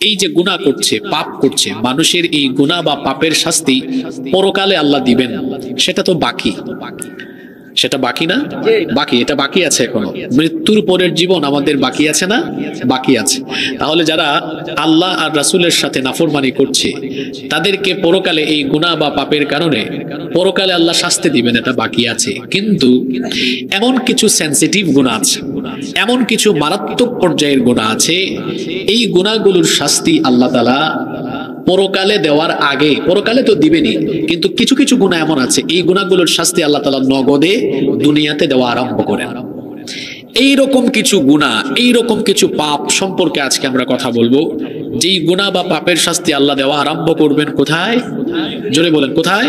এই যে গুনাহ করছে, পাপ করছে, মানুষের এই গুনাহ বা পাপের শাস্তি পরকালে আল্লাহ দিবেন, সেটা তো বাকি। সেটা বাকি না? বাকি, এটা বাকি আছে এখনো। মৃত্যুর পরের জীবন আমাদের বাকি আছে না? বাকি আছে। তাহলে যারা আল্লাহ আর রাসূলের সাথে নাফরমানি করছে, তাদেরকে পরকালে এই গুনাহ বা পাপের কারণে পরকালে আল্লাহ শাস্তি দিবেন, এটা বাকি আছে। কিন্তু এমন কিছু সেনসিটিভ গুনাহ আছে, এমন কিছু মারাত্মক পর্যায়ের গুনাহ আছে, এই গুনাহগুলোর শাস্তি আল্লাহ তাআলা পরকালে দেওয়ার আগে, পরকালে তো দিবেনই, কিন্তু কিছু কিছু গুনাহ এমন আছে, এই গুনাহগুলোর শাস্তি আল্লাহ তাআলা নগদে দুনিয়াতে দেওয়া আরম্ভ করেন। এইরকম কিছু গুনাহ, এইরকম কিছু পাপ সম্পর্কে আজকে আমরা কথা বলবো, যেই গুনাহ বা পাপের শাস্তি আল্লাহ দেওয়া আরম্ভ করবেন কোথায়? জোরে বলেন, কোথায়?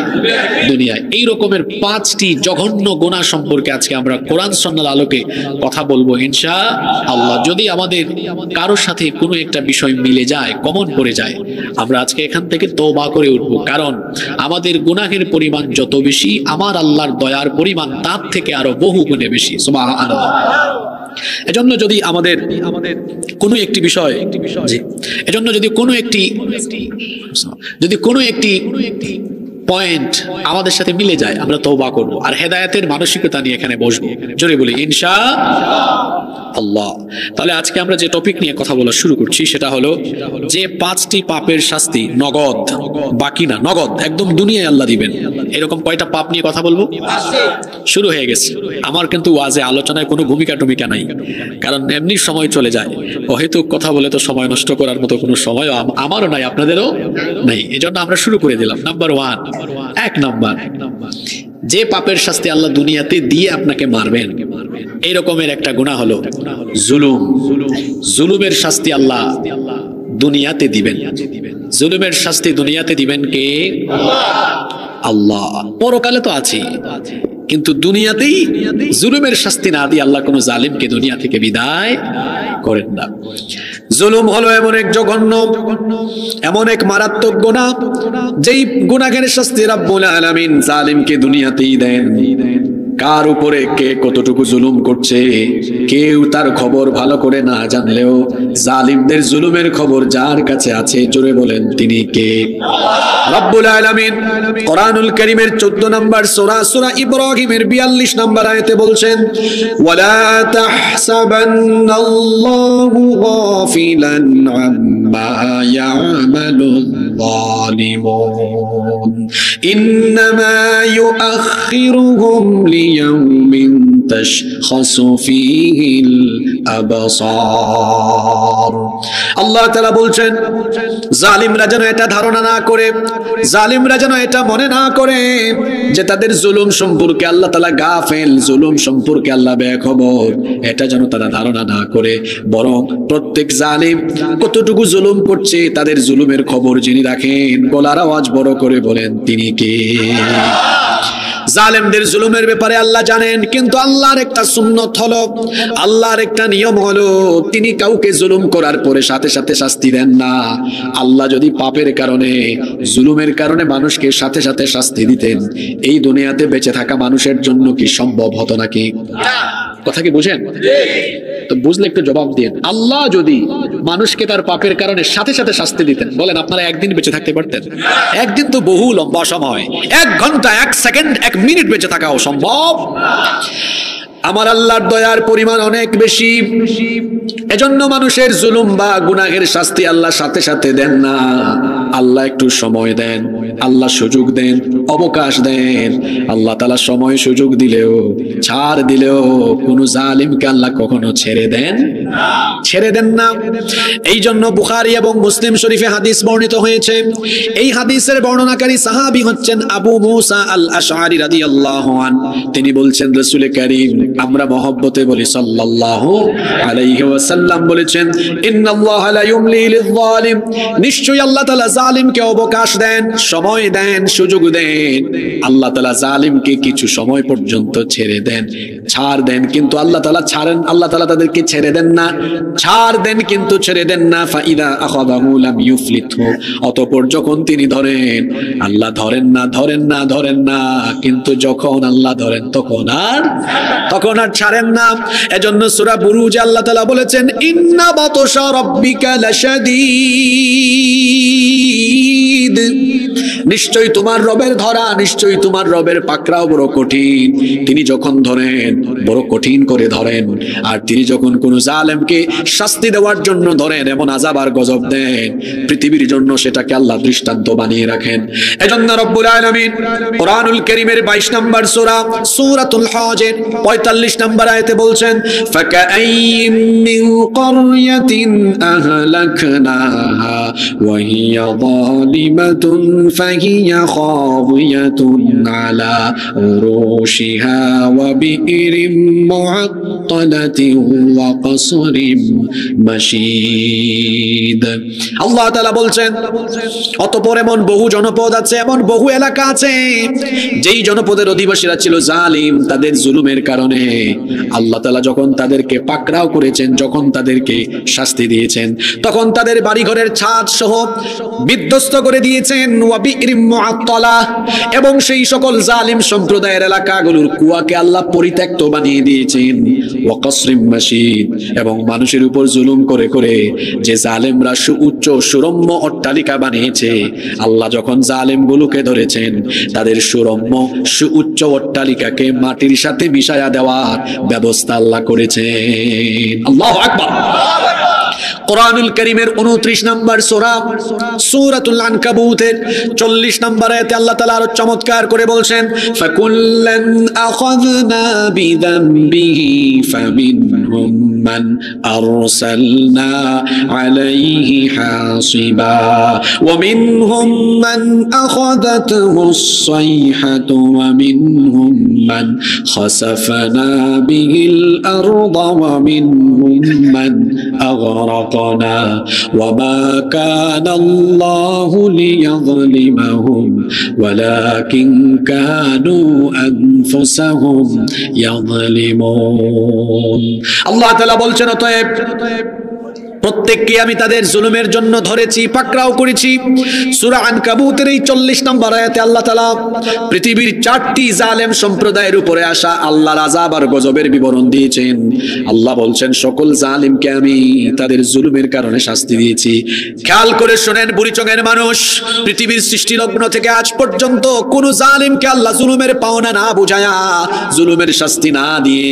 দুনিয়ায়। এই রকমের 5টি জঘন্য গুনাহ সম্পর্কে আজকে আমরা কোরআন সুন্নাহর আলোকে কথা বলবো ইনশাআল্লাহ। যদি আমাদের কারোর সাথে কোনো একটা বিষয় মিলে যায়, কমন পড়ে যায়, আমরা আজকে এখান থেকে তওবা করে উঠবো। কারণ আমাদের গুনাহের পরিমাণ যত বেশি, আমার আল্লাহর দয়ার পরিমাণ তার থেকে আরো বহু গুণে বেশি। সুবহানাল্লাহ। এজন্য যদি আমাদের কোনো একটি বিষয়, এজন্য যদি কোনো একটি পয়েন্ট আমাদের সাথে মিলে যায়, আমরা তওবা করব আর হেদায়েতের মানসিকতা নিয়ে এখানে বসবো। জোরে বলি ইনশাআল্লাহ। তাহলে আজকে আমরা যে টপিক নিয়ে কথা বলা শুরু করছি সেটা হলো যে 5টি পাপের শাস্তি নগদ, বাকি না, নগদ একদম দুনিয়ায় আল্লাহ দিবেন। এরকম কয়টা পাপ নিয়ে কথা বলবো? শুরু হয়ে গেছে। আমার কিন্তু ওয়াজে আলোচনায় কোনো ভূমিকা টুমিকা নাই, কারণ এমনি সময় চলে যায়। অহেতুক কথা বলে তো সময় নষ্ট করার মতো কোনো সময় আমারও নাই, আপনাদেরও নাই। এজন্য আমরা শুরু করে দিলাম। নাম্বার 1, 1 নাম্বার, যে পাপের শাস্তি আল্লাহ দুনিয়াতে দিয়ে আপনাকে মারবেন, এই রকমের একটা গুনাহ হলো জুলুম। জুলুমের শাস্তি আল্লাহ দুনিয়াতে দিবেন। জুলুমের শাস্তি দুনিয়াতে দিবেন কে? আল্লাহ। পরকালে তো আছে, কিন্তু দুনিয়াতেই জুলুমের শাস্তি না দিয়ে আল্লাহ কোনো জালিমকে দুনিয়া থেকে বিদায় করেন না। জুলুম হলো এমন এক জঘন্য, এমন এক মারাত্মক গুনাহ, যেই গুনাহের শাস্তি রব্বুল আলামিন জালিমকে দুনিয়াতেই দেন। কার উপরে কে কতটুকু জুলুম করছে কেউ তার খবর ভালো করে না জানলেও জালিমদের জুলুমের খবর যার কাছে আছে, জোরে বলেন তিনি কে? রব্বুল আলামিন কোরআনুল কারীমের 14 নম্বর সূরা, সূরা ইব্রাহিমের 42 নম্বর আয়াতে বলছেন, ওয়ালা তাহসাবান্নাল্লাহু গাফিলান আম্মা ইয়ামালুল যালিমুন ইন্নামা ইউআখিরুহুম লিয়াউমিন তাশখাসু ফীহিল আবসার। আল্লাহ তাআলা বলছেন, জালিমরা যেন এটা ধারণা না করে, জালিমরা যেন এটা মনে না করে যে তাদের জুলুম সম্পর্কে আল্লাহ তাআলা গাফেল, জুলুম সম্পর্কে আল্লাহ বেখবর, এটা যেন তারা ধারণা না করে, বরং প্রত্যেক জালিম কতটুকু জুলুম করছে তাদের জুলুমের খবর যিনি রাখেন, গলার আওয়াজ বড় করে বলেন তিনি কে? জালেমদের জুলুমের ব্যাপারে আল্লাহ জানেন, কিন্তু আল্লাহর একটা সুন্নত হলো, আল্লাহর একটা নিয়ম হলো, তিনি কাউকে জুলুম করার পরে সাথে সাথে শাস্তি দেন না। আল্লাহ যদি পাপের কারণে, জুলুমের কারণে মানুষকে সাথে সাথে শাস্তি দিতেন, এই দুনিয়াতে বেঁচে থাকা মানুষের জন্য কি সম্ভব হতো নাকি? কথা কি বুঝেন? তো বুঝলে একটু জবাব দিন। আল্লাহ যদি মানুষকে তার পাপের কারণে সাথে সাথে শাস্তি দিতেন, বলেন আপনারা একদিন বেঁচে থাকতে পারতেন? একদিন তো বহু লম্বা সময়, 1 ঘন্টা, 1 সেকেন্ড, 1 মিনিট বেঁচে থাকাও সম্ভব। আমার আল্লাহর দয়ার পরিমাণ অনেক বেশি, এজন্য মানুষের জুলুম বা গুনাহের শাস্তি আল্লাহ সাথে সাথে দেন না। আল্লাহ একটু সময় দেন, আল্লাহ সুযোগ দেন, অবকাশ দেন। আল্লাহ তাআলা সময় সুযোগ দিলেও, ছাড় দিলেও কোন জালিমকে আল্লাহ কখনো ছেড়ে দেন না। এই জন্য বুখারী এবং মুসলিম শরীফে হাদিস বর্ণিত হয়েছে। এই হাদিসের বর্ণনাকারী সাহাবী হচ্ছেন আবু মুসা আল আশআরী রাদিয়াল্লাহু আনহু। তিনি বলছেন, রাসূল কারীম, আমরা মহব্বতে বলি সাল্লাল্লাহু আলাইহি ওয়াসাল্লাম বলেছেন, ইন্নাল্লাহা লা ইউমলি লিয-যালিম, নিশ্চয়ই আল্লাহ তাআলা জালিমকে অবকাশ দেন, সময় দেন, সুযোগ দেন। আল্লাহ তাআলা জালিমকে কিছু সময় পর্যন্ত ছেড়ে দেন, ছাড় দেন, কিন্তু আল্লাহ তাআলা ছাড়েন, আল্লাহ তাআলা তাদেরকে ছেড়ে দেন না। ছাড় দেন কিন্তু ছেড়ে দেন না। ফাইদা আখাযাহু লাম ইউফলিতহু, অতঃপর যখন তিনি ধরেন, আল্লাহ ধরেন না, কিন্তু যখন আল্লাহ ধরেন তখন তখন আর ছাড়েন না। এজন্য সূরা বুরুজে আল্লাহ তাআলা বলেছেন, ইন্না বাতশা রাব্বিকা লাশাদীদ, নিশ্চয়ই তোমার রবের ধরা, নিশ্চয়ই তোমার রবের পাকড়াও বড় কঠিন। তিনি যখন ধরেন বড় কঠিন করে ধরেন, আর তিনি যখন কোন জালেমকে শাস্তি দেওয়ার জন্য ধরেন, এমন আযাব আর গজব দেন পৃথিবীর জন্য সেটাকে আল্লাহ দৃষ্টান্ত বানিয়ে রাখেন। এজন্য রব্বুল আলামিন কোরআনুল কারীমের 22 নম্বর সূরা সূরাতুল হজের 45 নম্বর আয়াতে বলছেন, ফাকাআইয়িম মিন ক্বরয়াতিন আহলাকনাহা ওয়া হিয়া যালিমাতুন ফাহিয়া খাওয়াতুন আলা উরুশিহা ওয়া বিইরিম মুআত্তালাতিন ওয়া কসরিম মাশীদ। আল্লাহ তাআলা বলছেন, অতঃপর এমন বহু জনপদ আছে, এমন বহু এলাকা আছে যেই জনপদের অধিবাসীরা ছিল জালিম। তাদের জুলুমের কারণে আল্লাহ তাআলা যখন তাদেরকে পাকড়াও করেছেন, যখন তাদেরকে শাস্তি দিয়েছেন, তখন তাদের বাড়িঘরের ছাদ সহ বিধ্বস্ত করে দিয়েছেন। ওয়া বিইরিম মুআত্তালা, এবং সেই সকল জালিম সম্প্রদায়ের এলাকাগুলোর কুয়াকে আল্লাহ পরিত্যক্ত বানিয়ে দিয়েছেন। ওয়া কসরিম মাশীদ, এবং মানুষের উপর জুলুম করে করে যে জালেমরা সুউচ্চ সুরম্য অট্টালিকা বানিয়েছে, আল্লাহ যখন জালেমগুলোকে ধরেছেন, তাদের সুরম্য সুউচ্চ অট্টালিকাকে মাটির সাথে মিশায়া দেওয়ার ব্যবস্থা আল্লাহ করেছেন। আল্লাহু আকবার। কোরআনুল কারীমের 29 নম্বর সূরা সূরাতুল আনকাবুতের 40 নম্বর আয়াতে আল্লাহ তাআলা আরো চমৎকার করে বলছেন, ফাকুল্লান আখাযনা বিযামবিহি ফামিনহুম মান আরসালনা আলাইহি হাসিবা ওয়া মিনহুম মান আখাযাতহুস সাইহাতু ওয়া মিনহুম মান খাসাফনা বিহিল আরদা ওয়া মিনহুম মান أغرقنا وما كان الله ليظلمهم ولكن كانوا أنفسهم يظلمون। الله تعالى বলছেন, অতএব প্রত্যেককে আমি তাদের জুলুমের জন্য ধরেছি, পাকড়াও করেছি। সূরা আনকাবুতের এই 40 নম্বর আয়াতে আল্লাহ তাআলা পৃথিবীর 4টি জালেম সম্প্রদায়ের উপরে আসা আল্লাহর আযাব আর গজবের বিবরণ দিয়েছেন। আল্লাহ বলছেন, সকল জালিমকে আমি তাদের জুলুমের কারণে শাস্তি দিয়েছি। খেয়াল করে শুনেন বুড়িচঙের মানুষ, পৃথিবীর সৃষ্টি লগ্ন থেকে আজ পর্যন্ত কোন জালিমকে আল্লাহ জুলুমের পাওনা না বুঝায়া, জুলুমের শাস্তি না দিয়ে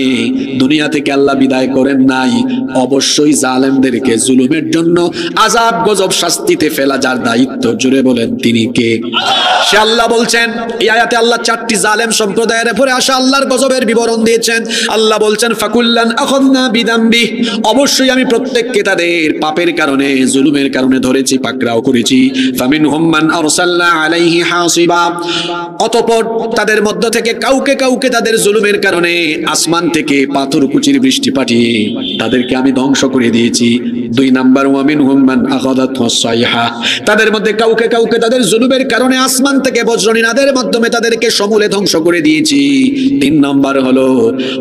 দুনিয়া থেকে আল্লাহ বিদায় করেন নাই। অবশ্যই জালেমদেরকে জুলুমের জন্য আযাব গজব শাস্তিতে ফেলা যার দায়িত্ব, জুড়ে বলেন তিনি কে? সে আল্লাহ বলছেন। এই আয়াতে আল্লাহ 4টি জালেম সম্প্রদায়ের উপরে আসা আল্লাহর গজবের বিবরণ দিয়েছেন। আল্লাহ বলছেন, ফাকুল্লান আখাযনা বিযামবি, অবশ্যই আমি প্রত্যেককে তাদের পাপের কারণে, জুলুমের কারণে ধরেছি, পাকড়াও করেছি। ফামিনহুম মান আরসালনা আলাইহি হাসিবা, অতঃপর তাদের মধ্য থেকে কাউকে কাউকে তাদের জুলুমের কারণে আসমান থেকে পাথর কুচির বৃষ্টি পাঠিয়ে তাদেরকে আমি ধ্বংস করে দিয়েছি। 2 নাম্বার, ওয়া মিনহুম মান আখাযাতহুস সাইহা, তাদের মধ্যে কাউকে কাউকে তাদের জুলুমের কারণে আসমান থেকে বজ্রনীনাদের মাধ্যমে তাদেরকে সমূলে ধ্বংস করে দিয়েছি। 3 নাম্বার হলো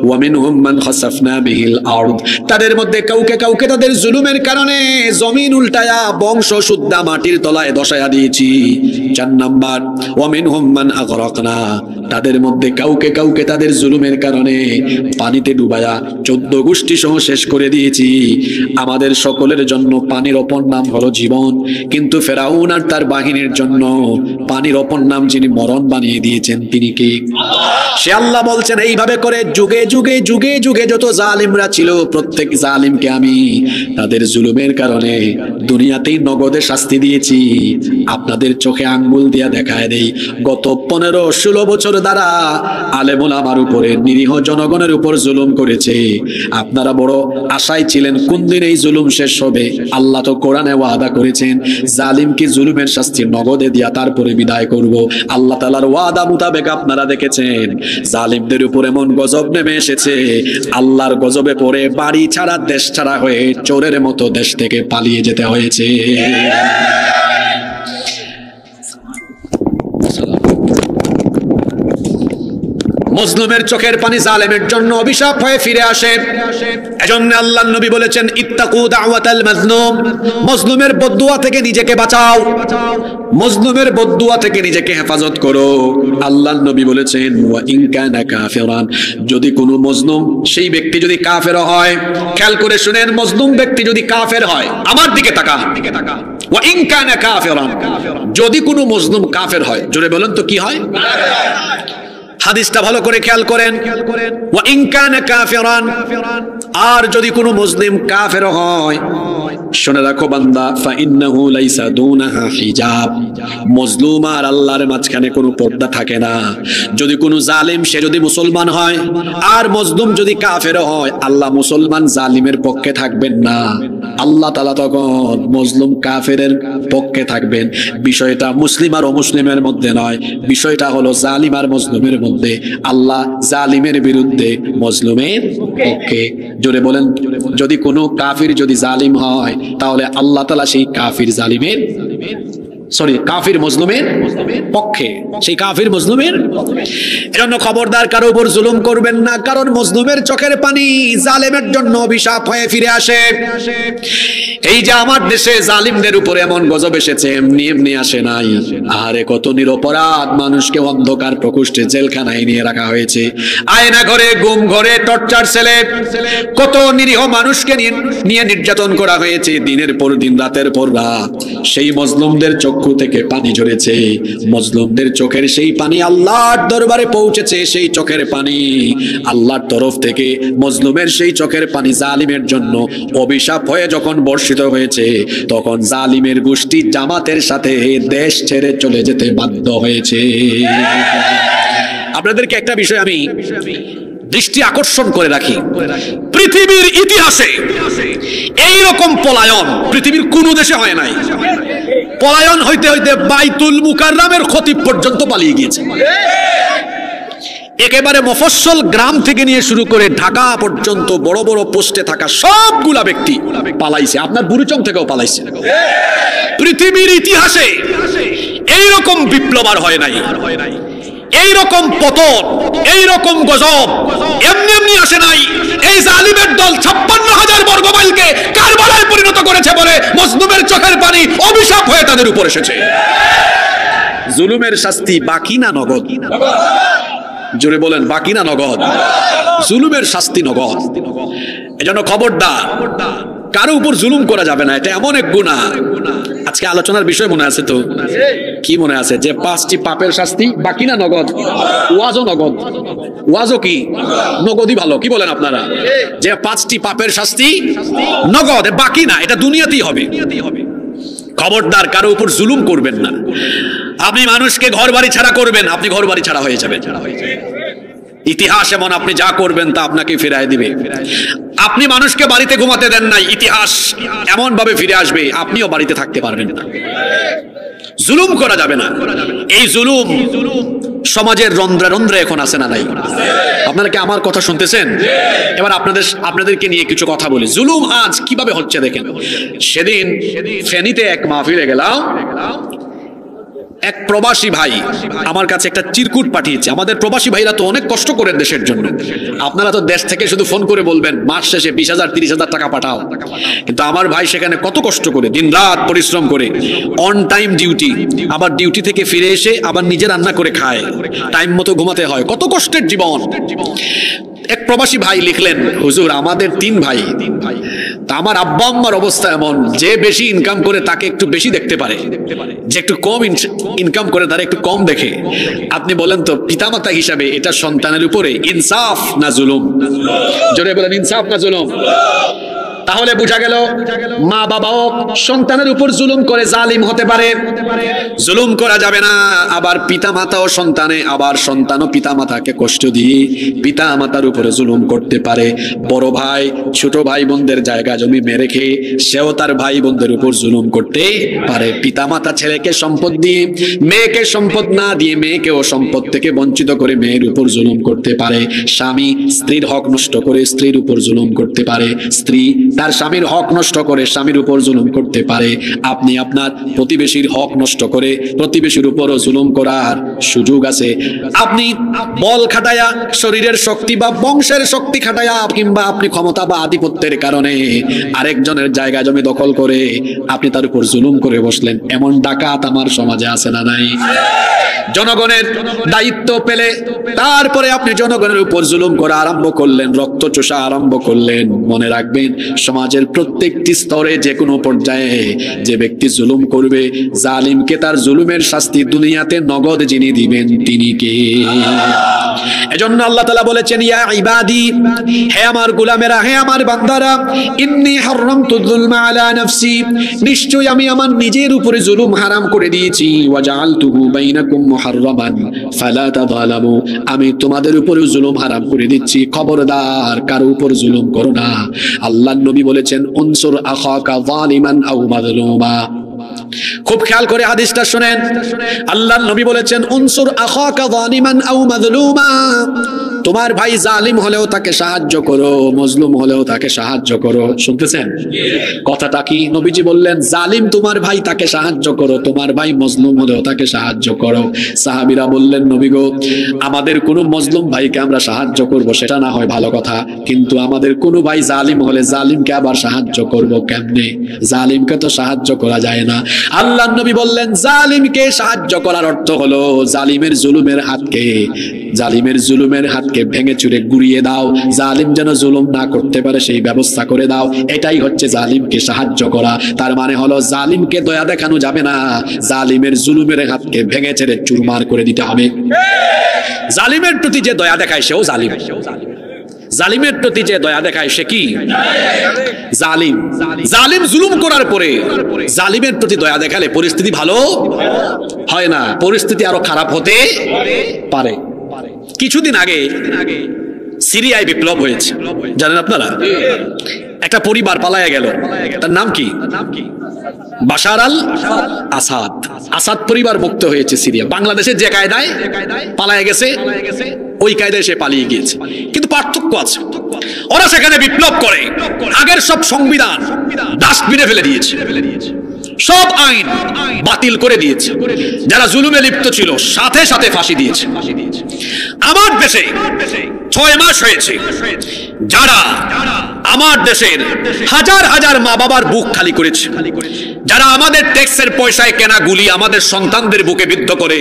ওয়া মিনহুম মান খাসাফনা বিহিল আরদ, তাদের মধ্যে কাউকে কাউকে তাদের জুলুমের কারণে জমিন উল্টায়া বংশ শুদ্ধা মাটির তলায় দশায়া দিয়েছি। 4 নাম্বার, ওয়া মিনহুম মান আগরাকনা, তাদের মধ্যে কাউকে কাউকে তাদের জুলুমের কারণে পানিতে ডুবায়া 14 গোষ্ঠী সহ শেষ করে দিয়েছি। আমাদের সকলের জন্য পানির অপর নাম হলো জীবন, কিন্তু ফেরাউন আর তার বাহিনীর জন্য পানির অপর নাম যিনি মরণ বানিয়ে দিয়েছেন তিনি কে? সে আল্লাহ বলছেন, এইভাবে করে যুগে যুগে যুগে যুগে যত জালিমরা ছিল, প্রত্যেক জালিমকে আমি তাদের জুলুমের কারণে দুনিয়াতেই নগদে শাস্তি দিয়েছি। আপনাদের চোখে আঙ্গুল দিয়া দেখায় দেই, গত 15-16 বছর দ্বারা আলেম ওলামার উপরে, নিরীহ জনগণের উপর জুলুম করেছে। আপনারা বড় আশায় ছিলেন কোন দিন এই জুলুম শেষ হবে। আল্লাহ তো কোরআনে ওয়াদা করেছেন, জালিমকে জুলুমের শাস্তি নগদে দিয়া তারপরে বিদায় করব। আল্লাহ তাআলার ওয়াদা মোতাবেক আপনারা দেখেছেন জালিমদের উপর এমন গজব নেমে এসেছে, আল্লাহর গজবে পড়ে বাড়ি ছাড়া দেশ ছাড়া হয়ে চোরের মতো দেশ থেকে পালিয়ে যেতে হয়েছে। মজলুমের চোখের পানি জালেমের জন্য অভিশাপ হয়ে ফিরে আসে। এজন্য আল্লাহর নবী বলেছেন, ইত্তাকু দাওয়াতাল মাজলুম, মজলুমের বদদুয়া থেকে নিজেকে বাঁচাও, মজলুমের বদদুয়া থেকে নিজেকে হেফাজত করো। আল্লাহর নবী বলেছেন, ওয়া ইন কানা কাফিরান, যদি কোনো মজলুম সেই ব্যক্তি যদি কাফের হয়, খেয়াল করে শুনেন, মজলুম ব্যক্তি যদি কাফের হয়, আমার দিকে তাকান, ওয়া ইন কানা কাফিরান, যদি কোনো মজলুম কাফের হয়, জোরে বলেন তো কি হয়? হাদিসটা ভালো করে খেয়াল করেন, ওয়া ইন কানা কাফিরান, আর যদি কোনো মুসলিম কাফের হয়, শুনে রাখো বান্দা, ফাইন্নাহু লাইসা দুনাহা হিজাব, মজলুম আর আল্লাহর মাঝখানে কোনো পর্দা থাকে না। যদি কোনো জালিম সে যদি মুসলমান হয় আর মজলুম যদি কাফের হয়, আল্লাহ মুসলমান জালিমের পক্ষে থাকবেন না, আল্লাহ তাআলা তখন মজলুম কাফেরের পক্ষে থাকবেন। বিষয়টা মুসলিম আর অমুসলিমের মধ্যে নয়, বিষয়টা হলো জালিম আর মজলুমের মধ্যে। আল্লাহ জালিমের বিরুদ্ধে, মজলুমের পক্ষে। জোরে বলেন, যদি কোনো কাফির যদি জালিম হয়, তাহলে আল্লাহ তাআলা সেই কাফির জালিমের কাফির মজলুমের পক্ষে, সেই কাফির মজলুমের। এজন্য খবরদার কারো উপর জুলুম করবেন না, কারণ মজলুমের চোখের পানি জালেমের জন্য অভিশাপ হয়ে ফিরে আসে। এই যে আমার দেশে জালিমদের উপরে এমন গজব এসেছে, এমনি এমনি আসে নাই। আরে কত নিরপরাধ মানুষকে অন্ধকার প্রকোষ্ঠে জেলখানায় নিয়ে রাখা হয়েছে, আয়না ঘরে, গুম ঘরে, টর্চার সেলে কত নিরীহ মানুষকে নিয়ে নির্যাতন করা হয়েছে দিনের পর দিন, রাতের পর রাত। সেই মজলুমদের চক্ষু থেকে পানি ঝরেছে, মজলুমদের চোখের সেই পানি আল্লাহর দরবারে পৌঁছেছে। সেই চোখের পানি আল্লাহর তরফ থেকে মজলুমের সেই চোখের পানি জালিমের জন্য অভিশাপ হয়ে যখন বর্ষিত হয়েছে, তখন জালিমের গোষ্ঠী জামাতের সাথে দেশ ছেড়ে চলে যেতে বাধ্য হয়েছে। আপনাদেরকে একটা বিষয় আমি দৃষ্টি আকর্ষণ করে রাখি, পৃথিবীর ইতিহাসে এইরকম পলায়ন পৃথিবীর কোন দেশে হয় নাই। পলায়ন হইতে হইতে বাইতুল মুকাররমের খতিব পর্যন্ত পালিয়ে গিয়েছে। একেবারে মফস্বল গ্রাম থেকে নিয়ে শুরু করে ঢাকা পর্যন্ত বড় বড় পোস্টে থাকা সবগুলা ব্যক্তি পালাইছে, আপনার বুড়িচং থেকেও পালাইছে। পৃথিবীর ইতিহাসে এইরকম বিপ্লব আর হয় নাই, এইরকম পতন, এইরকম গজব এমনি এমনি আসে নাই। এই জালিমের দল 56,000 বর্গমাইলকে কারবালায় পরিণত করেছে বলে মজলুমের চোখের পানি অভিশাপ হয়ে তাদের উপর এসেছে। জুলুমের শাস্তি বাকি না নগদ? জোরে বলেন, বাকি না নগদ? জুলুমের শাস্তি নগদ। এজন্য খবরদার, কারো উপর জুলুম করা যাবে না, এটা এমন এক গুনাহ। আজকে আলোচনার বিষয় মনে আছে তো? কি মনে আছে? যে 5টি পাপের শাস্তি বাকি না নগদ? ওয়াজও নগদ। ওয়াজও কি নগদই ভালো, কি বলেন আপনারা? যে 5টি পাপের শাস্তি নগদ, বাকি না, এটা দুনিয়াতেই হবে। খবরদার কারো উপর জুলুম করবেন না। আপনি মানুষকে ঘর বাড়ি ছাড়া করবেন, আপনি ঘর বাড়ি ছাড়া হয়ে যাবেন। ইতিহাস এমন, আপনি যা করবেন তা আপনাকে ফিরায় দিবে। আপনি মানুষকে বাড়িতে ঘুমাতে দেন নাই, ইতিহাস এমন ভাবে ফিরে আসবে আপনিও বাড়িতে থাকতে পারবেন না। জুলুম করা যাবে না। এই জুলুম সমাজের রন্ধ্রে রন্ধ্রে এখন আছে না নাই? আপনারা কি আমার কথা শুনতেছেন? এবার আপনাদেরকে নিয়ে কিছু কথা বলি। জুলুম আজ কিভাবে হচ্ছে দেখেন। সেদিন ফেনীতে এক মাহফিলে গেলাম, এক প্রবাসী ভাই আমার কাছে একটা চিরকুট পাঠিয়েছে। আমাদের প্রবাসী ভাইরা তো অনেক কষ্ট করেন দেশের জন্য। আপনারা তো দেশ থেকে শুধু ফোন করে বলবেন মাস শেষে 20,000 30,000 টাকা পাঠাও, কিন্তু আমার ভাই সেখানে কত কষ্ট করে, দিন রাত পরিশ্রম করে, অন টাইম ডিউটি, আবার ডিউটি থেকে ফিরে এসে আবার নিজে রান্না করে খায়, টাইম মতো ঘুমাতে হয়, কত কষ্টের জীবন। এক প্রবাসী ভাই লিখলেন, হুজুর আমাদের 3 ভাই, তা আমার আব্বা আম্মার অবস্থা এমন, যে বেশি ইনকাম করে তাকে একটু বেশি দেখতে পারে, যে একটু কম ইনকাম করে তারা একটু কম দেখে। আপনি বলেন তো পিতামাতা হিসাবে এটা সন্তানের উপরে ইনসাফ না জুলুম? জোরে বলেন, ইনসাফ না জুলুম? তাহলে বোঝা গেল মা বাবাও সন্তানের উপর জুলুম করে জালিম হতে পারে, জুলুম করা যাবে না। আবার পিতা মাতাও সন্তানে, আবার সন্তানও পিতা মাতাকে কষ্ট দিয়ে পিতা মাতার উপরে জুলুম করতে পারে। বড় ভাই ছোট ভাই বোনদের জায়গা জমি মেরে খেয়ে সেও তার ভাই বোনদের উপর জুলুম করতে পারে। পিতা মাতা ছেলেকে সম্পদ দিয়ে মেয়েকে সম্পদ না দিয়ে মেয়েকেও সম্পদ থেকে বঞ্চিত করে মেয়ের উপর জুলুম করতে পারে। স্বামী স্ত্রীর হক নষ্ট করে স্ত্রীর উপর জুলুম করতে পারে। স্ত্রী তার স্বামীর হক নষ্ট করে স্বামীর উপর জুলুম করতে পারে, আপনি আপনার প্রতিবেশীর হক নষ্ট করে প্রতিবেশীর উপরও জুলুম করার সুযোগ আছে। আপনি বল খাটায়া, শরীরের শক্তি বা বংশের শক্তি খাটায়া, কিংবা আপনি ক্ষমতা বা আধিপত্যের কারণে আরেকজনের জায়গা জমি দখল করে আপনি তার উপর জুলুম করে বসলেন, এমন ডাকাত আমার সমাজে আছে না নাই? জনগণের দায়িত্ব পেলে তারপরে আপনি জনগণের উপর জুলুম করা আরম্ভ করলেন, রক্ত চোষা আরম্ভ করলেন। মনে রাখবেন, সমাজের প্রত্যেকটি স্তরে যে কোনো পর্যায়ে যে ব্যক্তি জুলুম করবে, জালিমকে তার জুলুমের শাস্তি দুনিয়াতে নগদ যিনি দিবেন তিনি কে? এজন্য আল্লাহ তাআলা বলেছেন, ইয়া ইবাদি, হে আমার গোলামেরা, হে আমার বান্দারা, ইন্নী হারামতু যুলমা আলা নাফসি, নিশ্চয়ই আমি আমার নিজের উপরে জুলুম হারাম করে দিয়েছি, ওয়া জাআলতুহু বাইনাকুম মুহাররামান ফালা তাযালামু, আমি তোমাদের উপরে জুলুম হারাম করে দিচ্ছি, খবরদার কারো উপর জুলুম করো না। আল্লাহর নবী বলেছেন, উনসুর আখাকা যালিমান আও মাজলুমা। খুব খেয়াল করে হাদিসটা শুনেন। আল্লাহর নবী বলেছেন, উনসুর আখাকা যালিমান আও মাজলুমা, তোমার ভাই জালিম হলেও তাকে সাহায্য করো, মজলুম হলেও তাকে সাহায্য করো। শুনতেছেন কথাটা কি? নবীজি বললেন, জালিম তোমার ভাই, তাকে সাহায্য করো, তোমার ভাই মজলুম হলেও তাকে সাহায্য করো। সাহাবীরা বললেন, নবী গো, আমাদের কোনো মজলুম ভাইকে আমরা সাহায্য করব সেটা না হয় ভালো কথা, কিন্তু আমাদের কোনো ভাই জালিম হলে জালিমকে আবার সাহায্য করব কেমনে? জালিমকে তো সাহায্য করা যায় না। আল্লাহর নবী বললেন, জালিমকে সাহায্য করার অর্থ হলো জালিমের জুলুমের হাতকে ভেঙে চুরে গুড়িয়ে দাও, জালিম যেন জুলুম না করতে পারে সেই ব্যবস্থা করে দাও। এটাই হচ্ছে জালিমকে সাহায্য করা। তার মানে হলো জালিমকে দয়া দেখানো যাবে না, জালিমের জুলুমের হাতকে ভেঙে চুরে চুরমার করে দিতে হবে। জালিমের প্রতি যে দয়া দেখায় সেও জালিম, জালিমের প্রতি যে দয়া দেখায় সে কি? জালিম। জালিম জুলুম করার পরে জালিমের প্রতি দয়া দেখালে পরিস্থিতি ভালো হয় না, পরিস্থিতি আরো খারাপ হতে পারে। কিছুদিন আগে সিরিয়ায় বিপ্লব হয়েছে, জানেন আপনারা? একটা পরিবার পালায়া গেল, তার নাম কি? বাশার আল আসাদ। আসাদ পরিবার মুক্ত হয়েছে সিরিয়া। বাংলাদেশের যে কায়দায় পালায়া গেছে ওই কায়দায় সে পালিয়ে গিয়েছে, কিন্তু পার্থক্য আছে। ওরা সেখানে বিপ্লব করে আগের সব সংবিধান ডাস্টবিনে ফেলে দিয়েছে, সব আইন বাতিল করে দিয়েছে, যারা জুলুমে লিপ্ত ছিল সাথে সাথে ফাঁসি দিয়েছে। আমার দেশে 6 মাস হয়েছে যারা আমার দেশের হাজার হাজার মা বাবার বুক খালি করেছে, যারা আমাদের ট্যাক্সের পয়সায় কেনা গুলি আমাদের সন্তানদের বুকে বিদ্ধ করে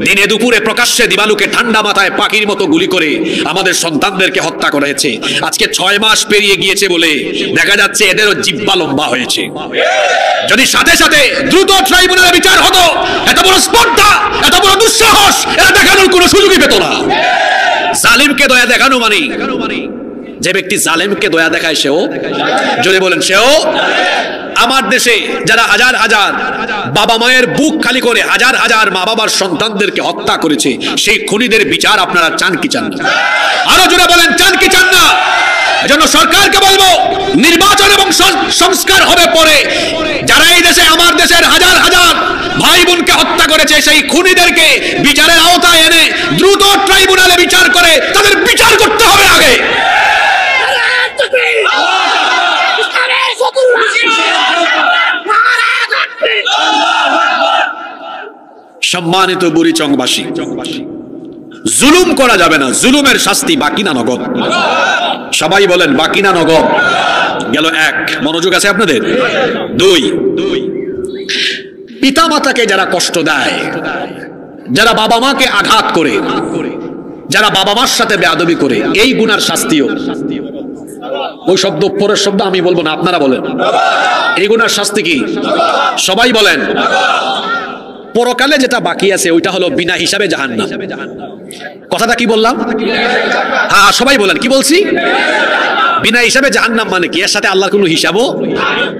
দিনে দুপুরে প্রকাশ্যে দিবালুকে ঠান্ডা মাথায় পাখির মতো গুলি করে আমাদের সন্তানদেরকে হত্যা করেছে। আজকে 6 মাস পেরিয়ে গিয়েছে বলে দেখা যাচ্ছে এদেরও জিহ্বা লম্বা হয়েছে। যদি সাথে সাথে দ্রুত ট্রাইব্যুনালে বিচার হতো, এত বড় স্পর্ধা, এত বড় দুঃসাহস এরা দেখানোর কোনো সুযোগই পেত না। জালিমকে দয়া দেখানো মানে, যে ব্যক্তি জালিমকে দয়া দেখায় সেও, যদি বলেন সেও। আমার দেশে যারা হাজার হাজার বাবা মায়ের বুক খালি করে হাজার হাজার মা বাবার সন্তানদেরকে হত্যা করেছে, সেই খুনিদের বিচার আপনারা চান কি চান না? আরো জোরে বলেন, চান কি চান না? এজন্য সরকারকে বলবো, নির্বাচন এবং সংস্কার হবে পরে, যারা এই দেশে আমার দেশের হাজার হাজার ভাই বোনকে হত্যা করেছে সেই খুনিদেরকে বিচারের আওতায় এনে দ্রুত ট্রাইব্যুনালে বিচার করে তাদের বিচার করতে হবে আগে। সম্মানিত বুড়িচংবাসী, জুলুম করা যাবে না, জুলুমের শাস্তি বাকি না নগদ। সবাই বলেন বাকি না নগদ। গেল 1, মনোযোগ আছে আপনাদের? 2, পিতা মাতাকে যারা কষ্ট দেয়, যারা বাবা মাকে আঘাত করে, যারা বাবা মার সাথে বেয়াদবি করে, এই গুনার শাস্তিও, ওই শব্দ পরের শব্দ আমি বলবো না, আপনারা বলেন, এই গুনার শাস্তি কি? সবাই বলেন। পরকালে যেটা বাকি আছে ওইটা হলো বিনা হিসাবে জাহান্নাম। কথাটা কি বললাম? হ্যাঁ, সবাই বলেন, কি বলছি? বিনা হিসাবে জাহান্নাম মানে কি? এর সাথে আল্লাহর কোনো হিসাবও,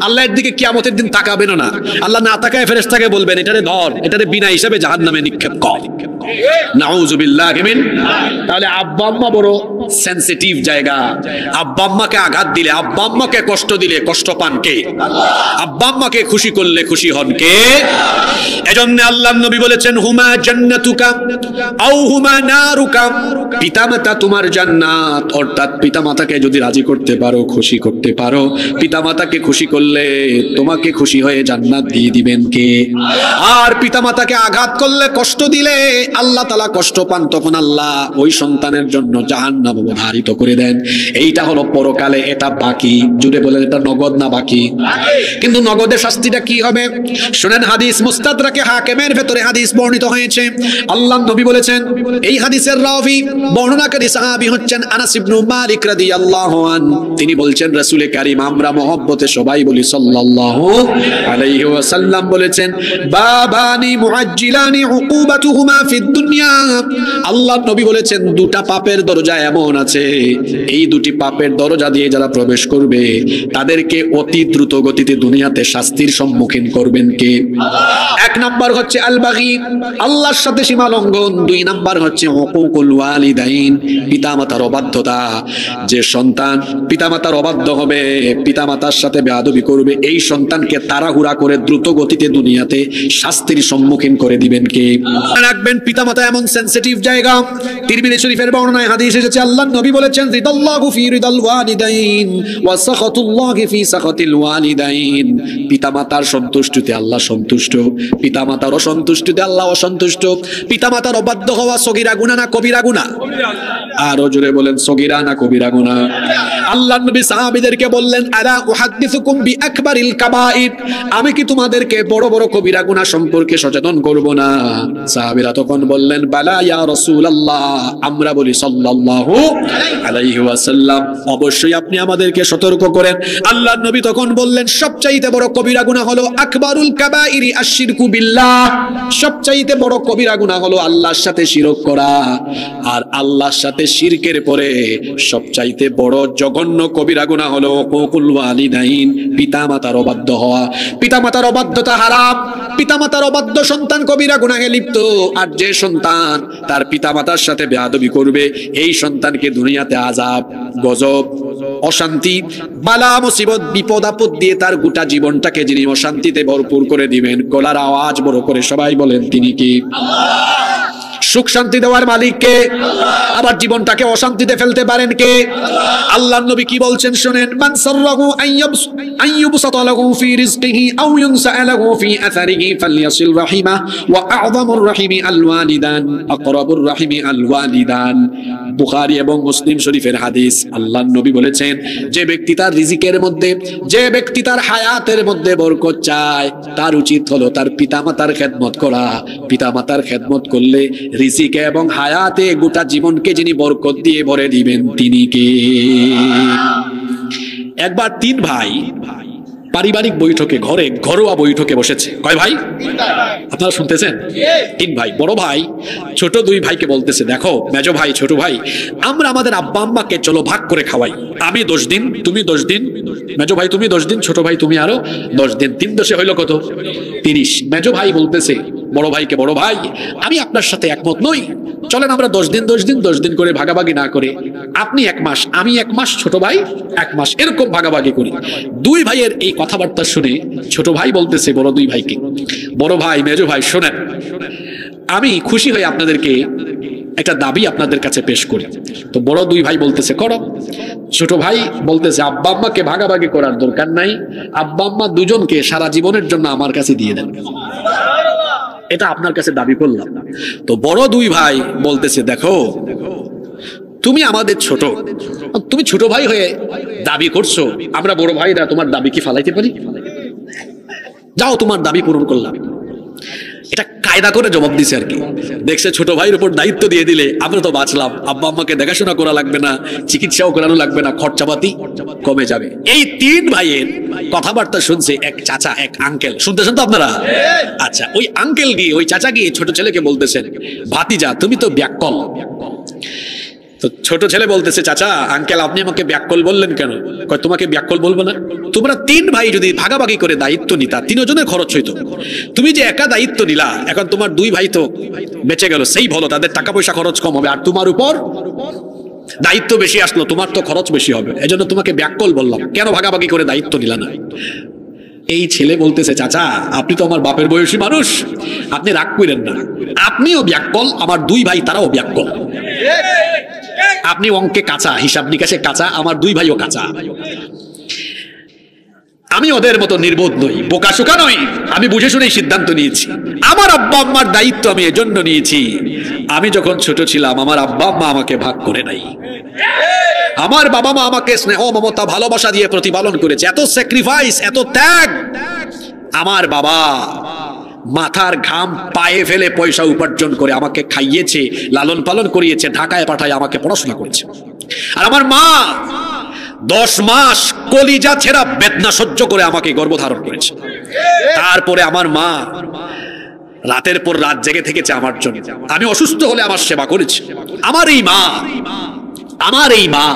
আল্লাহর দিকে কিয়ামতের দিন তাকাবেন না। আল্লাহ না তাকায় ফেরেশতাকে বলবেন, এটারে ধর, এটারে বিনা হিসাবে জাহান্নামে নিক্ষেপ কর। নাউযুবিল্লাহ মিন। তাহলে আব্বা আম্মা বড় সেনসিটিভ জায়গা। আব্বা আম্মাকে আঘাত দিলে, আব্বা আম্মাকে কষ্ট দিলে কষ্ট পান কে? আব্বা আম্মাকে খুশি করলে খুশি হন কে? এজন্য আল্লাহর নবী বলেছেন, হুমা জান্নাতুকা আও হুমা নারুকা, পিতামাতা তোমার জান্নাত, অর্থাৎ পিতামাতাকে যদি রাজি করতে পারো, খুশি করতে পারো, পিতামাতাকে খুশি করলে তোমাকে খুশি হয়ে জান্নাত দিয়ে দিবেন কে? আর পিতামাতাকে আঘাত করলে, কষ্ট দিলে আল্লাহ তাআলা কষ্ট পান, তখন আল্লাহ ওই সন্তানের জন্য জাহান্নাম অবধারিত করে দেন। এইটা হলো পরকালে, এটা বাকি। জুড়ে বলেন, এটা নগদ না বাকি? কিন্তু নগদের শাস্তিটা কি হবে শুনেন। হাদিস মুস্তাদরাকে হাকিমের ভেতরে হাদিস বর্ণিত হয়েছে। আল্লাহর নবী বলেছেন, এই হাদিসের রাবী বর্ণনাকারী সাহাবী হচ্ছেন আনাস ইবনে মালিক রাদিয়াল্লাহু আনহু। তিনি বলছেন, রাসূল কারীম আমরা মহব্বতে সবাই বলি সাল্লাল্লাহু আলাইহি ওয়াসাল্লাম বলেছেন, বাবানি মুআজ্জিলানি উকুবাতুহুমা ফিদ দুনিয়া। আল্লাহর নবী বলেছেন, দুটা পাপের দরজা এমন আছে, এই দুটি পাপের দরজা দিয়ে যারা প্রবেশ করবে তাদেরকে অতি দ্রুত গতিতে দুনিয়াতে শাস্তির সম্মুখীন করবেন কে? এক নাম্বার হচ্ছে আল বাগী, আল্লাহর সাথে সীমা লঙ্ঘন। দুই নাম্বার হচ্ছে হুকুকুল ওয়ালিদাইন, পিতামাতার অবাধ্যতা। যে সন্তান পিতামাতার অবাধ্য হবে, পিতামাতার সাথে বেয়াদবি করবে, এই সন্তানকে তাড়াহুড়া করে দ্রুত গতিতে দুনিয়াতে শাস্তির সম্মুখীন করে দিবেন কে? রাখবেন, পিতামাতা এমন সেনসিটিভ জায়গা। তিরমিজি শরীফের বর্ণনায় হাদিস এসেছে, আল্লাহর নবী বলেছেন, রিদাল্লাহু ফি রিদাল ওয়ালিদাইন ওয়া সাখাতুল্লাহি ফি সাখাতিল ওয়ালিদাইন। পিতামাতার সন্তুষ্টিতে আল্লাহ সন্তুষ্ট, পিতামাতার অসন্তুষ্টিতে আল্লাহ অসন্তুষ্ট। পিতামাতার অবাধ্য হওয়া সগীরা গুনাহ না কবিরা গুনাহ? আরো জোরে বলেন, সগীরা না কবিরা গুনাহ? আল্লাহর নবী সাহাবীদেরকে বললেন, আলা উহাদ্দিসুকুম বিআকবারিল কাবাইর, আমি কি তোমাদেরকে বড় বড় কবিরা গুনাহ সম্পর্কে সচেতন করব না? সাহাবীরা তখন বললেন, বালা ইয়া রাসূলুল্লাহ, আমরা বলি সাল্লাল্লাহু আলাইহি ওয়াসাল্লাম, অবশ্যই আপনি আমাদেরকে সতর্ক করেন। আল্লাহর নবী তখন বললেন, সবচাইতে বড় কবিরা গুনাহ হলো আকবারুল কাবাইরি আশরিকু বিল্লাহ, সবচাইতে বড় কবিরা গুনাহ হলো আল্লাহর সাথে শিরক করা। আর আল্লাহর সাথে শিরকের পরে সবচাইতে বড় জঘন্য কবিরা গুনাহ হলো হুকুকুল ওয়ালিদাইন, পিতামাতার অবাধ্য হওয়া। পিতামাতার অবাধ্যতা হারাম, পিতামাতার অবাধ্য সন্তান কবিরা গুনাহে লিপ্ত। আর যে সন্তান তার পিতামাতার সাথে বেয়াদবি করবে, এই সন্তানকে দুনিয়াতে আযাব, গজব, অশান্তি, বালা মুসিবত, বিপদ আপদ দিয়ে তার গোটা জীবনটাকে যিনি অশান্তিতে ভরপুর করে দিবেন, গলার আওয়াজ বড় করে সবাই বলেন, তিনি কি? সুখ শান্তি দেওয়ার মালিক কে? আবার জীবনটাকে অশান্তিতে ফেলতে পারেন কে? আল্লাহর নবী কি বলছেন শুনেন, মান সাররাহু আইয়ুবসাতা লাহু ফি রিজকিহি আও ইউনসা লাহু ফি আথারিহি ফালইয়াসিল রাহিমা ওয়া আ'যামুর রাহিমি আল ওয়ালিদান আকরাবুর রাহিমি আল ওয়ালিদান। বুখারী এবং মুসলিম শরীফের হাদিস। আল্লাহর নবী বলেছেন, যে ব্যক্তি তার রিজিকের মধ্যে, যে ব্যক্তি তার হায়াতের মধ্যে বরকত চায়, তার উচিত হলো তার পিতামাতার খেদমত করা। পিতামাতার খেদমত করলে রিজিকে এবং হায়াতে গোটা জীবনকে যিনি বরকত দিয়ে ভরে দিবেন, তিনি কে? একবার তিন ভাই পারিবারিক বৈঠকে, ঘরোয়া বৈঠকে বসেছে। কয় ভাই? আপনারা শুনতেছেন? তিন ভাই। বড় ভাই ছোট দুই ভাইকে বলতেছে, দেখো মেজো ভাই, ছোট ভাই, আমরা আমাদের আব্বা আম্মাকে চলো ভাগ করে খাওয়াই। আমি 10 দিন, তুমি 10 দিন, মেজো ভাই তুমি 10 দিন, ছোট ভাই তুমি আরো 10 দিন। 3 10 হইল কত? 30। মেজো ভাই বলতেছে বড় ভাইকে, বড় ভাই আমি আপনার সাথে একমত নই, চলেন আমরা 10 দিন 10 দিন 10 দিন করে ভাগাভাগি না করে, আপনি 1 মাস, আমি 1 মাস, ছোট ভাই 1 মাস, এরকম ভাগাভাগি করি। দুই ভাইয়ের এই কথাবার্তা শুনে ছোট ভাই বলতেছে বড় দুই ভাইকে, বড় ভাই, মেজো ভাই শোনেন, আমি খুশি হয়ে আপনাদেরকে একটা দাবি আপনাদের কাছে পেশ করি। তো বড় দুই ভাই বলতেছে, করো। ছোট ভাই বলতেছে, আব্বা আম্মাকে ভাগাভাগি করার দরকার নাই, আব্বা আম্মা দুজনকে সারা জীবনের জন্য আমার কাছে দিয়ে দেন, এটা আপনার কাছে দাবি করলাম। তো বড় দুই ভাই বলতেছে, দেখো তুমি আমাদের ছোট, তুমি ছোট ভাই হয়ে দাবি করছো, আমরা বড় ভাইরা তোমার দাবি কি ফালাইতে পারি? যাও তোমার দাবি পূরণ করলাম। এটা কায়দা করে জবাব দিছে আর কি। দেখছে ছোট ভাইয়ের উপর দায়িত্ব দিয়ে দিলে আমরা তো বাঁচলাম, আব্বা আম্মাকে দেখাশোনা করা লাগবে না, চিকিৎসাও করানো লাগবে না, খরচাপাতি কমে যাবে। এই তিন ভাইয়ের কথাবার্তা শুনছে এক চাচা, এক আঙ্কেল। শুনতেছেন তো আপনারা? আচ্ছা, ওই আঙ্কেল গিয়ে, ওই চাচা গিয়ে ছোট ছেলেকে বলতেছেন, ভাতিজা তুমি তো ব্যাককল। তো ছোট ছেলে বলতেছে, চাচা আঙ্কেল আপনি আমাকে ব্যাককল বললেন কেন? কয় তোমাকে ব্যাককল বলবো না, তোমরা তিন ভাই যদি ভাগাভাগি করে দায়িত্ব নিতা, তিনজনের খরচ হইতো, তুমি যে একা দায়িত্ব নিলা, এখন তোমার দুই ভাই তো বেঁচে গেল, সেই ভালো, তাদের টাকা পয়সা খরচ কম হবে, আর তোমার উপর দায়িত্ব বেশি আসলো, তোমার তো খরচ বেশি হবে, এজন্য তোমাকে ব্যাককল বললাম, কেন ভাগাভাগি করে দায়িত্ব নিলা না? এই ছেলে বলতেছে, চাচা আপনি তো আমার বাপের বয়সী মানুষ, আপনি রাগ করেন না, আপনিও ব্যাককল, আমার দুই ভাই তারাও ব্যাককল। আপনি অঙ্কে কাঁচা, হিসাব নিকাশে কাঁচা, আমার দুই ভাইও কাঁচা। আমি ওদের মতো নির্বোধ নই, বোকাশোকা নই, আমি বুঝে শুনেই সিদ্ধান্ত নিয়েছি। আমার আব্বা আম্মার দায়িত্ব আমি এজন্য নিয়েছি, আমি যখন ছোট ছিলাম আমার আব্বা আম্মা আমাকে ভাগ করে নাই। আমার বাবা মা আমাকে স্নেহ মমতা ভালোবাসা দিয়ে প্রতিপালন করেছে, এত স্যাক্রিফাইস, এত ত্যাগ। আমার বাবা মাথার ঘাম পায়ে ফেলে পয়সা উপার্জন করে আমাকে খাইয়েছে, লালন পালন করিয়েছে, ঢাকায় পাঠায় আমাকে পড়াশোনা করেছে। আর আমার মা 10 মাস কলিজা ছেঁড়া বেদনা সহ্য করে আমাকে গর্ভধারণ করেছে। তারপরে আমার মা রাতের পর রাত জেগে থেকেছে আমার জন্য। আমি অসুস্থ হলে আমার সেবা করেছে। আমার এই মা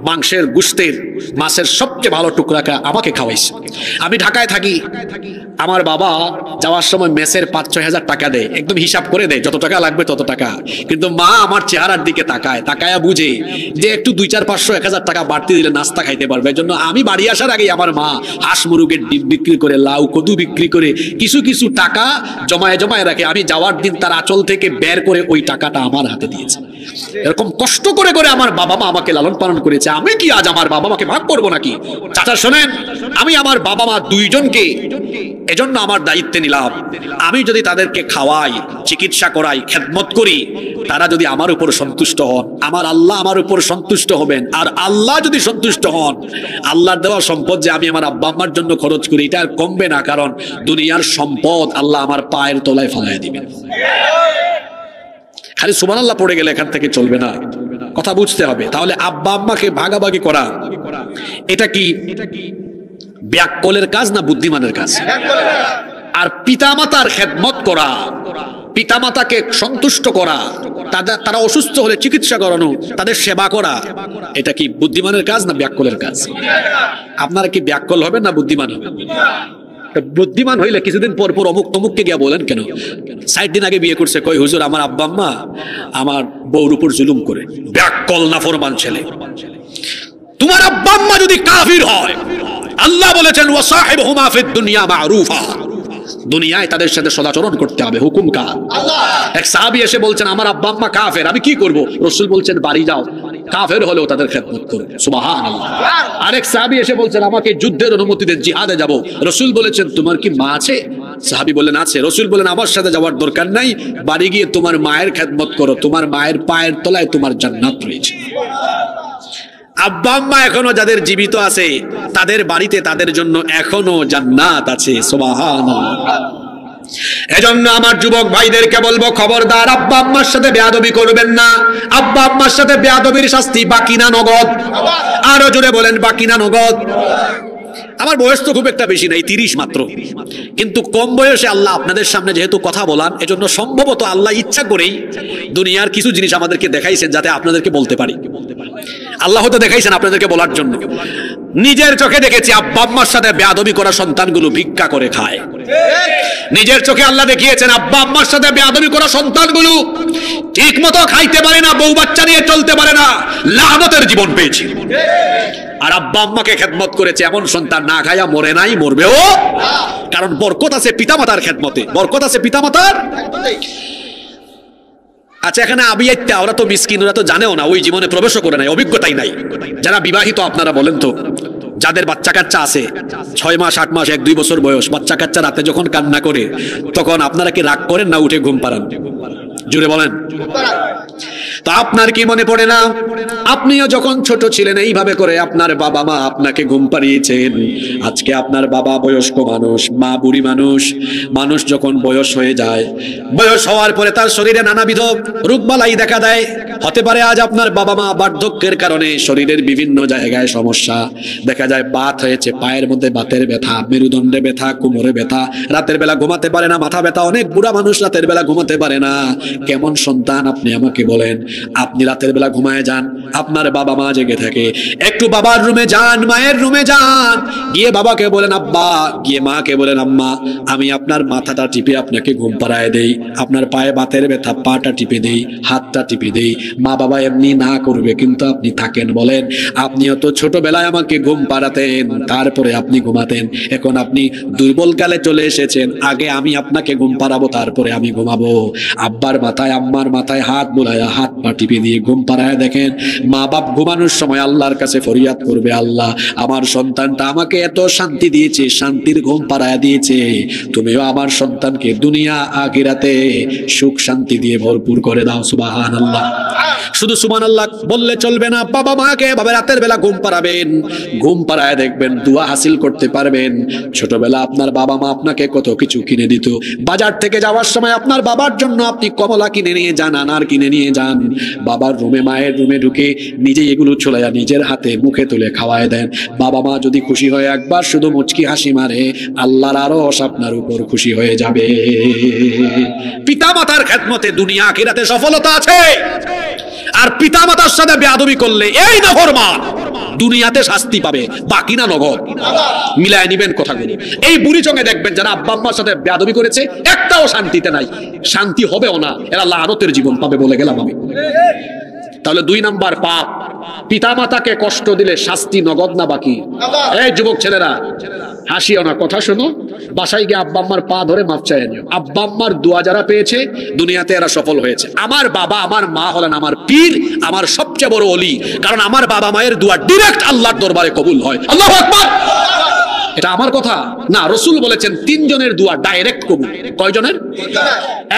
মাংসের গুস্তের মাছের সবচেয়ে ভালো টুকরাটা আমাকে খাওয়াইছে। আমি ঢাকায় থাকি, আমার বাবা যাওয়ার সময় মেসের 5-6 হাজার টাকা দেয়, একদম হিসাব করে দেয় যত টাকা লাগবে তত টাকা। কিন্তু মা আমার চেহারার দিকে তাকায়া বুঝে যে একটু 200-400-1000 টাকা বাড়তি দিলে নাস্তা খাইতে পারবে। এজন্য আমি বাড়ি আসার আগেই আমার মা হাঁস মুরগের ডিম বিক্রি করে, লাউ কদু বিক্রি করে কিছু কিছু টাকা জমায় রাখে। আমি যাওয়ার দিন তার আঁচল থেকে বের করে ওই টাকাটা আমার হাতে দিয়েছে। এরকম কষ্ট করে করে আমার বাবা মা আমাকে লালন পালন করেছে। আমি কি আজ আমার বাবা মাকে ভাগ করবো নাকি? চাচা শোনেন, আমি আমার বাবা মা দুইজনকে এজন্য আমার দায়িত্বে নিলাম। আমি যদি তাদেরকে খাওয়াই, চিকিৎসা করাই, খেদমত করি, তারা যদি আমার উপর সন্তুষ্ট হন, আমার আল্লাহ আমার উপর সন্তুষ্ট হবেন। আর আল্লাহ যদি সন্তুষ্ট হন, আল্লাহর দেওয়া সম্পদ যে আমি আমার আব্বা আম্মার জন্য খরচ করি এটা আর কমবে না, কারণ দুনিয়ার সম্পদ আল্লাহ আমার পায়ের তলায় ফেলায় দিবেন। খালি সুবহানাল্লাহ পড়ে গেলে এখান থেকে চলবে না, কথা বুঝতে হবে। তাহলে আব্বা আম্মাকে ভাগাভাগি করা এটা কি ব্যাককলের কাজ না বুদ্ধিমানের কাজ? আর পিতামাতার খেদমত করা, পিতামাতাকে সন্তুষ্ট করা, তারা অসুস্থ হলে চিকিৎসা করানো, তাদের সেবা করা, এটা কি বুদ্ধিমানের কাজ না ব্যাককলের কাজ? আপনারা কি ব্যাককল হবেন না বুদ্ধিমান হবেন? বুদ্ধিমান হইলে কিছুদিন পর পর অমুক তমুককে গিয়া বলেন কেন 60 দিন আগে বিয়ে করছে, কই হুজুর আমার আব্বা আম্মা আমার বউর উপর জুলুম করে। ব্যাককল নাফরমান ছেলে। তোমার আব্বা আম্মা যদি কাফির হয়, আল্লাহ বলেছেন ওয়াসাহিবহুমা ফিদ দুনিয়া মারুফা, দুনিয়ায় তাদের সাথে সদাচরণ করতে হবে, হুকুম কার? আল্লাহ। এক সাহাবী এসে বলছেন আমার আব্বা আম্মা কাফের, আমি কি করব? রাসূল বলছেন বাড়ি যাও, কাফের হলেও তাদের খেদমত করো। সুবহানাল্লাহ। আরেক সাহাবী এসে বলছেন আমাকে যুদ্ধের অনুমতি দেন, জিহাদে যাব। রাসূল বলেছেন তোমার কি মা আছে? সাহাবী বলেন আছে। রাসূল বলেন আমার সাথে যাওয়ার দরকার নাই, বাড়ি গিয়ে তোমার মায়ের খেদমত করো, তোমার মায়ের পায়ের তলায় তোমার জান্নাত রয়েছে। আব্বা আম্মা এখনো যাদের জীবিত আছে তাদের বাড়িতে তাদের জন্য এখনো জান্নাত আছে। সুবহানাল্লাহ। এজন্য আমার যুবক ভাইদেরকে বলবো, খবরদার আব্বা আম্মার সাথে বেয়াদবি করবেন না। আব্বা আম্মার সাথে বেয়াদবির শাস্তি বাকি না নগদ? আরো জোরে বলেন, বাকি না নগদ? আমার বয়স তো খুব একটা বেশি নাই, 30 মাত্র, কিন্তু কম বয়সে আল্লাহ আপনাদের সামনে যেহেতু কথা বলান, এজন্য সম্ভবত আল্লাহ ইচ্ছা করেই দুনিয়ার কিছু জিনিস আমাদেরকে দেখাইছেন যাতে আপনাদেরকে বলতে পারি। আল্লাহ তো দেখাইছেন আপনাদেরকে বলার জন্য। নিজের চোখে দেখেছি আব্বা আম্মার সাথে বেয়াদবি করা সন্তানগুলো ভিক্ষা করে খায়। নিজের চোখে আল্লাহ দেখিয়েছেন আব্বা আম্মার সাথে বেয়াদবি করা সন্তানগুলো ঠিক মতো খাইতে পারে না, বউ বাচ্চা নিয়ে চলতে পারে না, লানতের জীবন পেয়েছে। আর আব্বা আম্মাকে খেদমত করেছে এমন সন্তান না খায়া মরে নাই, মরবেও। কারণ বরকত আছে পিতামাতার খেদমতে, বরকত আছে পিতামাতার। আচ্ছা, এখানে আবিয়াইত্যা ওরা তো মিসকিন, ওরা তো জানেও না, ওই জীবনে প্রবেশও করে নাই, অভিজ্ঞতাই নাই। যারা বিবাহিত আপনারা বলেন তো, যাদের বাচ্চা কাচ্চা আছে 6 মাস 8 মাস 1-2 বছর বয়স, বাচ্চা কাচ্চা রাতে যখন কান্না করে তখন আপনারা কি রাগ করেন না উঠে ঘুম পাড়ান? জুড়ে বলেন। তো আপনার কি মনে পড়ে না আপনিও যখন ছোট ছিলেন এইভাবে করে আপনার বাবা মা আপনাকে ঘুম পাড়িয়েছেন? আজকে আপনার বাবা বয়স্ক মানুষ, মা বুড়ি মানুষ। মানুষ যখন বয়স হয়ে যায়, বয়স হওয়ার পরে তার শরীরে নানাবিধ রোগবালাই দেখা দেয়। হতে পারে আজ আপনার বাবা মা বার্ধক্যের কারণে শরীরের বিভিন্ন জায়গায় সমস্যা দেখা যায়। বাত হয়েছে, পায়ের মধ্যে বাতের ব্যথা, মেরুদণ্ডে ব্যথা, কোমরে ব্যথা, রাতের বেলা ঘুমাতে পারে না, মাথা ব্যথা। অনেক বুড়া মানুষ রাতের বেলা ঘুমাতে পারে না। কেমন সন্তান আপনি আমাকে বলেন? আপনি রাতের বেলা ঘুমায় যান, আপনার বাবা মা জেগে থাকে, একটু বাবার রুমে যান, মায়ের রুমে যান, গিয়ে বাবাকে বলেন আব্বা, গিয়ে মাকে বলেন আম্মা, আমি আপনার মাথাটা টিপে আপনাকে ঘুম পাড়ায় দেই, আপনার পায়ে বাতের ব্যথা, পাটা টিপে দেই, হাতটা টিপে দেই। মা বাবা এমনি না করবে, কিন্তু আপনি থাকেন। বলেন, আপনিও তো ছোটবেলায় আমাকে ঘুম পাড়াতেন, তারপরে আপনি ঘুমাতেন। এখন আপনি দুর্বল কালে চলে এসেছেন, আগে আমি আপনাকে ঘুম পাড়াবো, তারপরে আমি ঘুমাবো। আব্বার মাথায় আম্মার মাথায় হাত বুলায়া হাত পা টিপে দিয়ে ঘুম পাড়ায় দেখেন মা বাপ ঘুমানোর সময় আল্লাহর কাছে ফরিয়াদ করবে, আল্লাহ আমার সন্তানটা আমাকে এত শান্তি দিয়েছে, শান্তির ঘুম পাড়ায় দিয়েছে, তুমিও আমার সন্তানকে দুনিয়া আখিরাতে সুখ শান্তি দিয়ে ভরপুর করে দাও। সুবহানাল্লাহ। শুধু সুবহানাল্লাহ বললে চলবে না, বাবা মাকে এভাবে রাতের বেলা ঘুম পাড়াবেন, ঘুম পাড়ায় দেখবেন দোয়া হাসিল করতে পারবেন। ছোটবেলা আপনার বাবা মা আপনাকে কত কিছু কিনে দিত, বাজার থেকে যাওয়ার সময় আপনার বাবার জন্য আপনি কমলা কিনে নিয়ে যান, আনার কিনে নিয়ে যান, বাবার রুমে মায়ের রুমে ঢুকে নিজে এগুলো চলাইয়া নিজের হাতে মুখে তুলে খাওয়ায় দেন। বাবা মা যদি খুশি হয়ে একবার শুধু মুচকি হাসি মারে, আল্লাহর আরশ আপনার উপর খুশি হয়ে যাবে। পিতা মাতার খেদমতে দুনিয়া আখিরাতে সফলতা আছে, আর পিতা মাতার সাথে বেয়াদবি করলে এই নাফরমান দুনিয়াতে শাস্তি পাবে, বাকি না নগদ। মিলায় নিবেন কথাগুলো। এই বুড়িচঙ্গে দেখবেন যারা আব্বা আম্মার সাথে বেয়াদবি করেছে একটাও শান্তিতে নাই, শান্তি হবেও না, এরা লানতের জীবন পাবে বলে গেলাম আমি। তাহলে 2 নাম্বার পাপ, পিতা মাতাকে কষ্ট দিলে শাস্তি নগদ না বাকি? এই যুবক ছেলেরা হাসিও না, কথা শোনো, বাসায় গিয়ে আব্বা আম্মার পা ধরে মাপ চাইয়ে নিও। আব্বা আম্মার দোয়া যারা পেয়েছে দুনিয়াতে এরা সফল হয়েছে। আমার বাবা আমার মা হলেন আমার পীর, আমার সবচেয়ে বড় ওলি, কারণ আমার বাবা মায়ের দোয়া ডাইরেক্ট আল্লাহর দরবারে কবুল হয়। আল্লাহু আকবার। এটা আমার কথা না, রাসূল বলেছেন 3 জনের দোয়া ডাইরেক্ট কবুল। কয়জনের?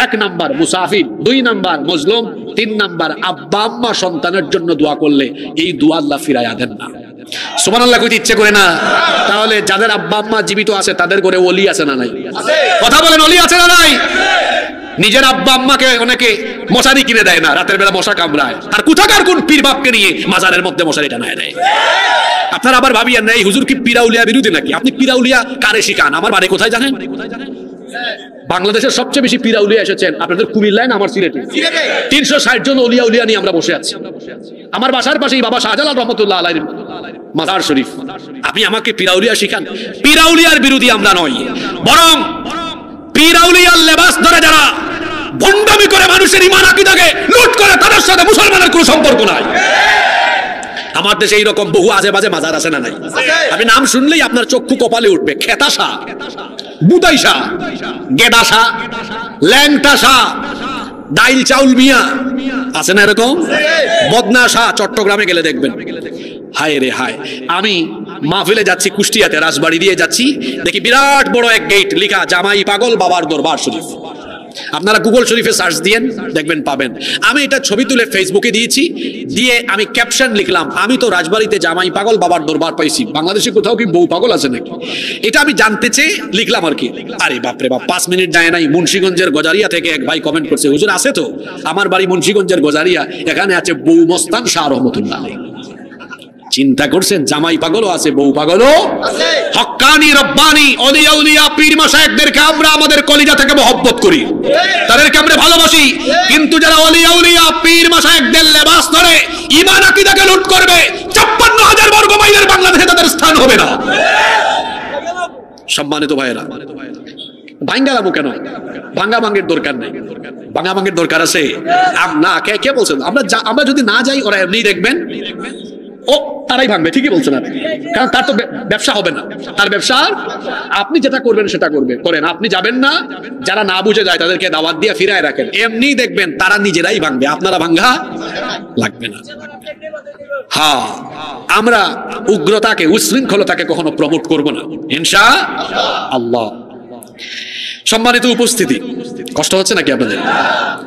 1 নাম্বার মুসাফির, 2 নাম্বার মজলুম, 3 নাম্বার আব্বা আম্মা সন্তানের জন্য দোয়া করলে এই দোয়া আল্লাহ ফিরাইয়া দেন না। সুবহানাল্লাহ কইতে ইচ্ছে করে না? তাহলে যাদের আব্বা আম্মা জীবিত আছে তাদের ঘরে ওলি আছে না নাই? কথা বলেন, ওলি আছে না নাই? নিজের আব্বা আম্মাকে অনেকে মশারি কিনে দেয় না, রাতের বেলা মশা কামড়ায়, আর কোথাকার কোন পীর বাপকে নিয়ে মাজারের মধ্যে মশারি টানায় দেয়। আপনারা আবার ভাবিয়েন না এই হুজুর কি পিরাউলিয়া বিরোধী নাকি? আপনি পিরাউলিয়া কারে শিখান? আমার বাড়ি কোথায় জানেন? বাংলাদেশের সবচেয়ে বেশি পিরাউলিয়া এসেছেন আপনাদের কুমিল্লায় না আমার সিলেটে। 360 জন ওলিয়া উলিয়া নিয়ে আমরা বসে আছি। আমার বাসার পাশেই বাবা শাহজালাল রহমাতুল্লাহ আলাইহির মাজার শরীফ। আপনি আমাকে পিরাউলিয়া শিখান? পিরাউলিয়ার বিরোধী আমরা নই, বরং পিরাউলিয়ার লেবাস ধরে যারা ভণ্ডামি করে মানুষের ঈমান আকীদাকে লুট করে তাদের সাথে মুসলমানের কোনো সম্পর্ক নাই। আমার দেশে এইরকম বহু আজে বাজে মাজার আছে না নাই? আপনি নাম শুনলেই আপনার চক্ষু কপালে উঠবে। খেতাশা, বুদাইশা, গেদাশা, ল্যাংটাশা, ডাইল চাউল মিয়া আছে না এরকম? বদনাশা চট্টগ্রামে গেলে দেখবেন। হায় রে হায়, আমি মাহফিলে যাচ্ছি কুষ্টিয়াতে, রাজবাড়ি দিয়ে যাচ্ছি, দেখি বিরাট বড় এক গেট লেখা জামাই পাগল বাবার দরবার শরীফ। আপনারা গুগল শরীফে সার্চ দিয়েন, দেখবেন পাবেন। আমি এটা ছবি তুলে ফেসবুকে দিয়েছি, দিয়ে আমি ক্যাপশন লিখলাম, আমি তো রাজবাড়িতে জামাই পাগল বাবার দরবার পাইছি, বাংলাদেশে কোথাও কি বউ পাগল আছে নাকি? এটা আমি জানতে চেয়ে লিখলাম আর কি। আরে বাপরে বাপ, 5 মিনিট যায় নাই মুন্সিগঞ্জের গজারিয়া থেকে এক ভাই কমেন্ট করছে, হুজুর আছে তো, আমার বাড়ি মুন্সিগঞ্জের গজারিয়া, এখানে আছে বউ মস্তান শাহ রহমতুল্লাহ। চিন্তা করছেন, জামাই পাগলও আছে, বউ পাগলও আছে। হক্কানি রব্বানি ওলিয়া উলিয়া পীর মাশায়েখদেরকে আমরা আমাদের কলিজা থেকে মহব্বত করি, তাদেরকে আমরা ভালোবাসি, কিন্তু যারা ওলিয়া উলিয়া পীর মাশায়েখদের লেবাস ধরে ঈমান আকীদাকে লুট করবে, ৫৬,০০০ বর্গ মাইলের বাংলাদেশে তাদের স্থান হবে না। সম্মানিত ভাইয়েরা, ভাঙ্গালামো কেন? ভাঙ্গা ভাঙ্গের দরকার নেই। ভাঙ্গা ভাঙ্গের দরকার আছে না? কে বলছেন? আমরা যদি না যাই ওরা এমনি দেখবেন ও তারাই ভাঙবে, ঠিকই বলছেন আপনি, কারণ তার তো ব্যবসা হবে না, তার ব্যবসা আপনি যেটা করবেন সেটা করেন, আপনি যাবেন না, যারা না বুঝে যায় তাদেরকে দাওয়াত দিয়ে ফিরায় রাখেন, এমনি দেখবেন তারা নিজেরাই ভাঙবে, আপনারা ভাঙ্গা লাগবে না। হ্যাঁ, আমরা উগ্রতাকে উচ্ছৃঙ্খলতাকে কখনো প্রমোট করব না ইনশাআল্লাহ। সম্মানিত উপস্থিতি, কষ্ট হচ্ছে নাকি আপনাদের?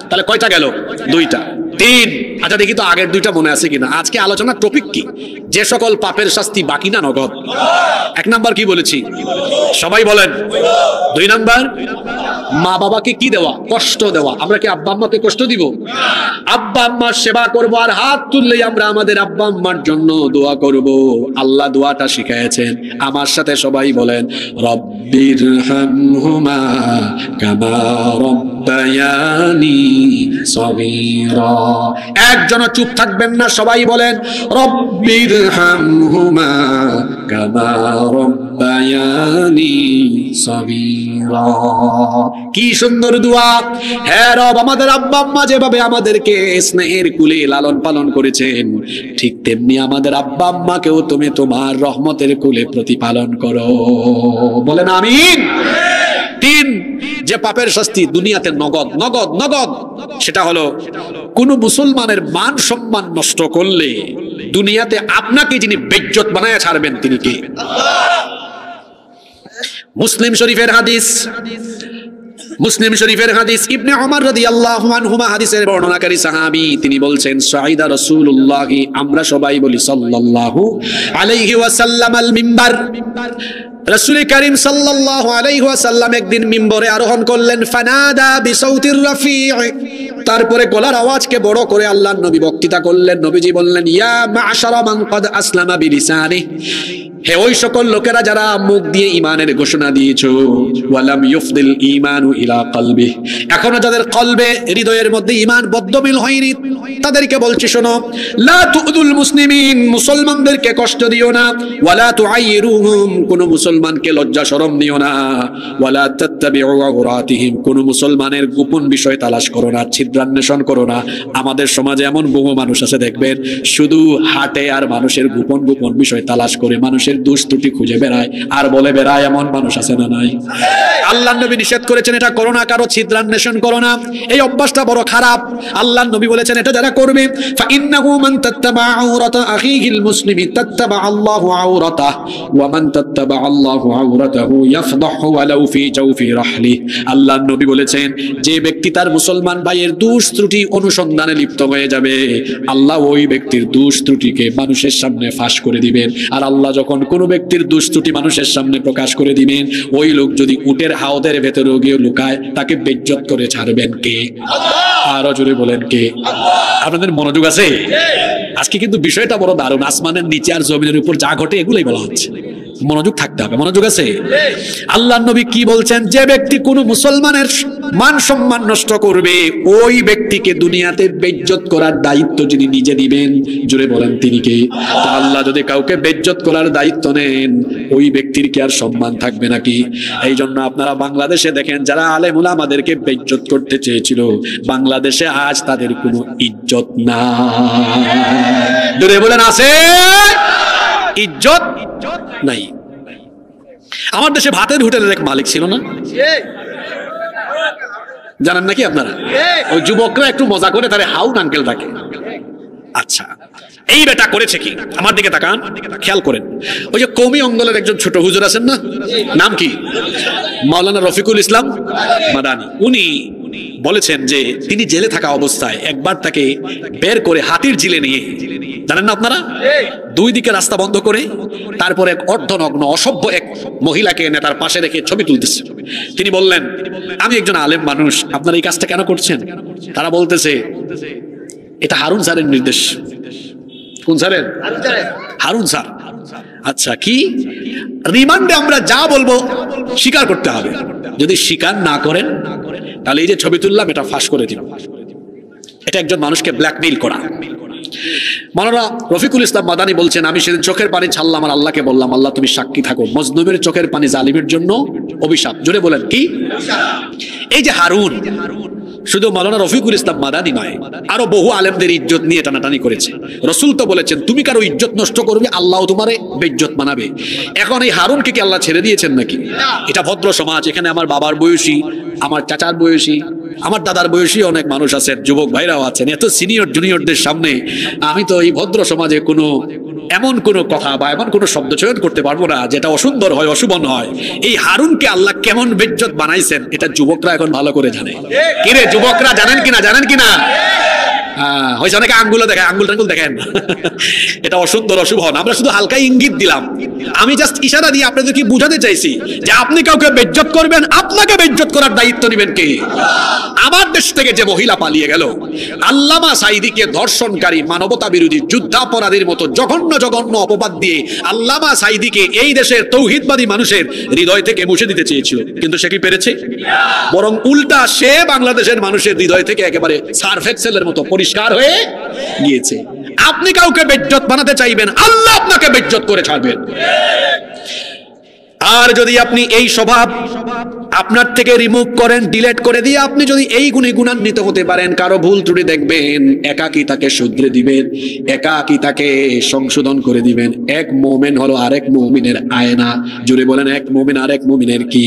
তাহলে কয়টা গেল? 2টা, 3। আচ্ছা দেখি তো আগের 2টা মনে আছে কিনা। আজকে আলোচনার টপিক কি? যে সকল পাপের শাস্তি বাকি না নগদ। 1 নাম্বার কি বলেছি? সবাই বলেন। 2 নাম্বার মা বাবাকে কি দেওয়া? কষ্ট দেওয়া। আমরা কি আব্বা আম্মাকে কষ্ট দিব? আব্বা আম্মার সেবা করব, আর হাত তুললেই আমরা আমাদের আব্বা আম্মার জন্য দোয়া করব। আল্লাহ দোয়াটা শিখিয়েছেন, আমার সাথে সবাই বলেন, রব্বিরহামহুমা কামা রব্বায়ানি সগীরা। একজন চুপ থাকবেন না, সবাই বলেন রব্বিরহামহুমা কামা রব্বায়ানি সগীরা। কি সুন্দর দোয়া! হ্যাঁ রব, আমাদের আব্বা আম্মা যেভাবে আমাদেরকে স্নেহের কুলে লালন পালন করেছেন, ঠিক তেমনি আমাদের আব্বা আম্মাকেও তুমি তোমার রহমতের কুলে প্রতিপালন করো। বলেন আমিন। 3, যে পাপের শাস্তি দুনিয়াতে নগদ নগদ নগদ, সেটা হলো কোন মুসলমানের মান সম্মান নষ্ট করলে দুনিয়াতে আপনাকে যিনি বেইজ্জত বানায়া ছাড়বেন তিনি কে? মুসলিম শরীফের হাদিস, মুসলিম শরীফের হাদিস, ইবনে ওমর রাদিয়াল্লাহু আনহুমা হাদিসের বর্ণনাকারী সাহাবী, তিনি বলছেন সাইদা রাসূলুল্লাহ, আমরা সবাই বলি সাল্লাল্লাহু আলাইহি ওয়াসাল্লাম আল মিম্বার। রাসূল করিম সাল্লাল্লাহু আলাইহি ওয়াসাল্লাম একদিন মিম্বরে আরোহণ করলেন, ফানাদা বিসাউতির রাফি', তারপরে গলার আওয়াজকে বড় করে আল্লাহর নবী বক্তৃতা করলেন। নবীজি বললেন, ইয়া মা'শারা মান ক্বাদ আসলামা বিলিসানিহি, হে ওই সকল লোকেরা যারা মুখ দিয়ে ঈমানের ঘোষণা দিয়েছো, ওয়ালাম ইউফদিল ঈমানু ইলা কলবি, এখনো যাদের কলবে হৃদয়ের মধ্যে ঈমান বদ্ধমিল হয়নি, তাদেরকে বলছি শোনো, লা তু'দুল মুসলিমিন, মুসলমানদেরকে কষ্ট দিও না, ওয়ালা তুআইরুহুম, কোন মুসলমানকে লজ্জা শরম দিও না, ওয়ালা তাত্তাবিউ আওরাতিহিম, কোন মুসলমানের গোপন বিষয় তালাশ করো না, ছিদ্রান্বেষণ করো না। আমাদের সমাজে এমন বহু মানুষ আছে দেখবেন, শুধু হাটে আর মানুষের গোপন গোপন বিষয় তালাশ করে মানুষের দোষ ত্রুটি খুঁজে বেড়ায় আর বলে বেড়ায়, এমন মানুষ আছে না নাই? আল্লাহর নবী নিষেধ করেছেন এটা করো না, কারো ছিদ্রান্বেষণ করো না, এই অভ্যাসটা বড় খারাপ। আল্লাহর নবী বলেছেন এটা যারা করবে, ফাইন্নাহু মান তাত্তাবা আওরাতা আখিহিল মুসলিমি তাত্তাবা আল্লাহু আওরাতাহু ওয়া মান তাত্তাবা আল্লাহু আওরাতাহু ইয়াফদাহু ওয়ালাউ ফি জাওফি রাহলি। আল্লাহর নবী বলেছেন, যে ব্যক্তি তার মুসলমান ভাইয়ের দোষ ত্রুটি অনুসন্ধানে লিপ্ত হয়ে যাবে, আল্লাহ ওই ব্যক্তির দোষ ত্রুটিকে মানুষের সামনে ফাঁস করে দিবেন। আর আল্লাহ যখন কোন ব্যক্তির দোষ ত্রুটি মানুষের সামনে প্রকাশ করে দিবেন, ওই লোক যদি উটের হাওদের ভেতরে গিয়ে লুকায়, তাকে বেইজ্জত করে ছাড়বেন কে? আরো জোরে বলেন কে? আপনাদের মনোযোগ আছে? আজকে কিন্তু বিষয়টা বড় দারুণ, আসমানের নিচে আর জমিনের উপর যা ঘটে এগুলোই বলা হচ্ছে, মনোযোগ থাকতে হবে। মনোযোগ আছে? আল্লাহর নবী কি বলছেন, যে ব্যক্তি কোন মুসলমানের মান সম্মান নষ্ট করবে, ওই ব্যক্তিকে দুনিয়াতে বেইজ্জত করার দায়িত্ব যিনি নিজে দিবেন, জোরে বলেন তিনি কে? আল্লাহ যদি কাউকে বেইজ্জত করার দায়িত্ব নেন, ওই ব্যক্তির কি আর সম্মান থাকবে নাকি? এই জন্য আপনারা বাংলাদেশে দেখেন, যারা আলেম উলামাদেরকে বেইজ্জত করতে চেয়েছিল, বাংলাদেশে আজ তাদের কোনো ইজ্জত নাই। জোরে বলেন আছে? ইজ্জত নাই। আমার দেশে ভাতের হোটেলের এক মালিক ছিল না, জানেন নাকি আপনারা? ওই যুবকরা একটু মজা করে তারে হাউন আঙ্কেল ডাকে। আচ্ছা, এই বেটা করেছে কি? আমার দিকে তাকান, খেয়াল করেন। ওই যে কওমি অঙ্গলের একজন ছোট হুজুর আছেন না, নাম কি? মাওলানা রফিকুল ইসলাম মাদানী। উনি বলেছেন যে তিনি জেলে থাকা অবস্থায় একবার তাকে বের করে হাতির ঝিলে নিয়ে, জানেন না আপনারা, দুই দিকে রাস্তা বন্ধ করে তারপর এক অর্ধনগ্ন অসভ্য এক মহিলাকে এনে তার পাশে রেখে ছবি তুলতেছে। তিনি বললেন, আমি একজন আলেম মানুষ, আপনারা এই কাজটা কেন করছেন? তারা বলতেছে, এটা হারুন স্যারের নির্দেশ। কোন স্যারের? হারুন স্যার। আচ্ছা, কি রিমান্ডে আমরা যা বলবো স্বীকার করতে হবে, যদি স্বীকার না করেন তাহলে এই যে ছবি তুললাম এটা ফাঁস করে দিব। এটা একজন মানুষকে ব্ল্যাকমেইল করা। মাওলানা রফিকুল ইসলাম মাদানী বলছেন, আমি সেদিন চোখের পানি ছাড়লাম আর আল্লাহকে বললাম, আল্লাহ তুমি সাক্ষী থাকো, মজলুমের চোখের পানি জালিমের জন্য অভিশাপ। জোরে বলেন কি? এই যে হারুন, শুধু মাওলানা রফিকুল ইসলাম মাদানী নয়, আরো বহু আলেমদের ইজ্জত নিয়ে টানাটানি করেছে। রাসূল তো বলেছেন, তুমি কারো ইজ্জত নষ্ট করবে, আল্লাহ তোমারে বেইজ্জত বানাবে। এখন এই হারুনকে কি আল্লাহ ছেড়ে দিয়েছেন নাকি? এটা ভদ্র সমাজ, এখানে আমার বাবার বয়সী, আমার চাচার বয়সী, আমার দাদার বয়সী অনেক মানুষ আছেন, যুবক ভাইরাও আছেন। এত সিনিয়র জুনিয়রদের সামনে আমি তো এই ভদ্র সমাজে কোনো এমন কোনো কথা বা এমন কোনো শব্দ চয়ন করতে পারবো না যেটা অসুন্দর হয়, অশুভন হয়। এই হারুনকে আল্লাহ কেমন বেইজ্জত বানাইছেন এটা যুবকরা এখন ভালো করে জানে। কিরে যুবকরা, জানেন কিনা? জানেন কিনা? হয়েছে অনেকে আঙ্গুল দেখেন, আঙ্গুল টাঙ্গুল দেখেন, এটা অসুন্দর অশুভন। আমরা শুধু হালকা ইঙ্গিত দিলাম, আমি জাস্ট ইশারা দিয়ে আপনাদেরকে বুঝাতে চাইছি যে আপনি কাউকে বেইজ্জত করবেন, আপনাকে বেইজ্জত করার দায়িত্ব নেবেন কে? আমার দেশ থেকে যে মহিলা পালিয়ে গেল, আল্লামা সাঈদীকে ধর্ষণকারী, মানবতা বিরোধী, যুদ্ধাপরাধীর মতো জঘন্য জঘন্য অপবাদ দিয়ে আল্লামা সাঈদীকে এই দেশের তৌহিদবাদী মানুষের হৃদয় থেকে মুছে দিতে চেয়েছিল, কিন্তু সে কি পেরেছে? বরং উল্টা সে বাংলাদেশের মানুষের হৃদয় থেকে একেবারে সার্ফ এক্সেলের মতো পরিষ্কার হয়ে গিয়েছে। আপনি কাউকে বেইজ্জত বানাতে চাইবেন, আল্লাহ আপনাকে বেইজ্জত করে ছাড়বেন। আর যদি আপনি এই স্বভাব আপনার থেকে রিমুভ করেন, ডিলিট করে দিয়ে আপনি যদি এই গুণে গুণান্বিত হতে পারেন, কারো ভুল ত্রুটি দেখবেন, একাকী তাকে শুধরে দিবেন, একাকী তাকে সংশোধন করে দিবেন। এক মুমিন হলো আরেক মুমিনের আয়না। জুড়ে বলেন, এক মুমিন আরেক মুমিনের কি?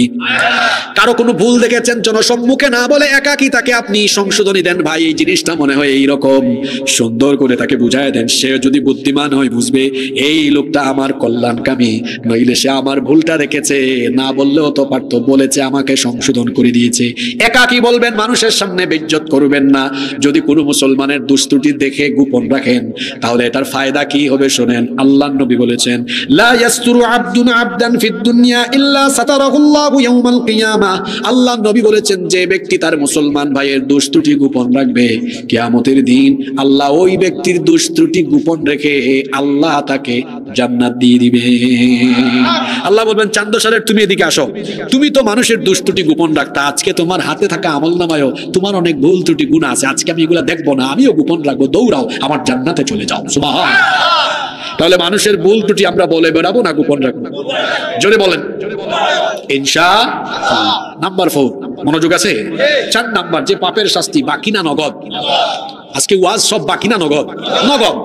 কারো কোনো ভুল দেখেছেন, জনসম্মুখে না বলে একাকী তাকে আপনি সংশোধনী দেন, ভাই এই জিনিসটা মনে হয় এইরকম, সুন্দর করে তাকে বুঝায় দেন। সে যদি বুদ্ধিমান হয় বুঝবে এই লোকটা আমার কল্যাণকামী, নইলে সে আমার ভুলটা দেখেছে, না বললেও তো পারতো, বলেছে আমাকে সংশোধন করে দিয়েছে। একাকী বলবেন, মানুষের সামনে বেইজ্জত করবেন না। যদি কোনো মুসলমানের দুস্তুটি দেখে গোপন রাখেন তাহলে এটার ফায়দা কি হবে শোনেন। আল্লাহর নবী বলেছেন, লা ইয়াসতুরু আবদুন আবদান ফিদ দুনিয়া ইল্লা সাতারাহুল্লাহু ইয়াউমাল কিয়ামাহ। আল্লাহর নবী বলেছেন, যে ব্যক্তি তার মুসলমান ভাইয়ের দুস্তুটি গোপন রাখবে, কিয়ামতের দিন আল্লাহ ওই ব্যক্তির দুস্তুটি গোপন রেখে আল্লাহ তাকে জান্নাত দিয়ে দিবে। আল্লাহ বলবেন, চান্দসারের তুমি এদিকে আসো, তুমি তো মানুষের দুষ্টুটি গোপন রাখতা, আজকে তোমার হাতে থাকা আমলনামায়ও তোমার অনেক ভুল ত্রুটি গুনাহ আছে, আজকে আমি এগুলা দেখবো না, আমিও গোপন রাখবো, দৌড়াও আমার জান্নাতে চলে যাও। সুবহানাল্লাহ। তাহলে মানুষের ভুল ত্রুটি আমরা বলে বেড়াবো না গোপন রাখবো? জোরে বলেন ইনশাআল্লাহ। নাম্বার 4, মনোযোগ আছে? 4 নাম্বার, যে পাপের শাস্তি বাকি না নগদ। আজকে ওয়াজ সব বাকি না নগদ? নগদ।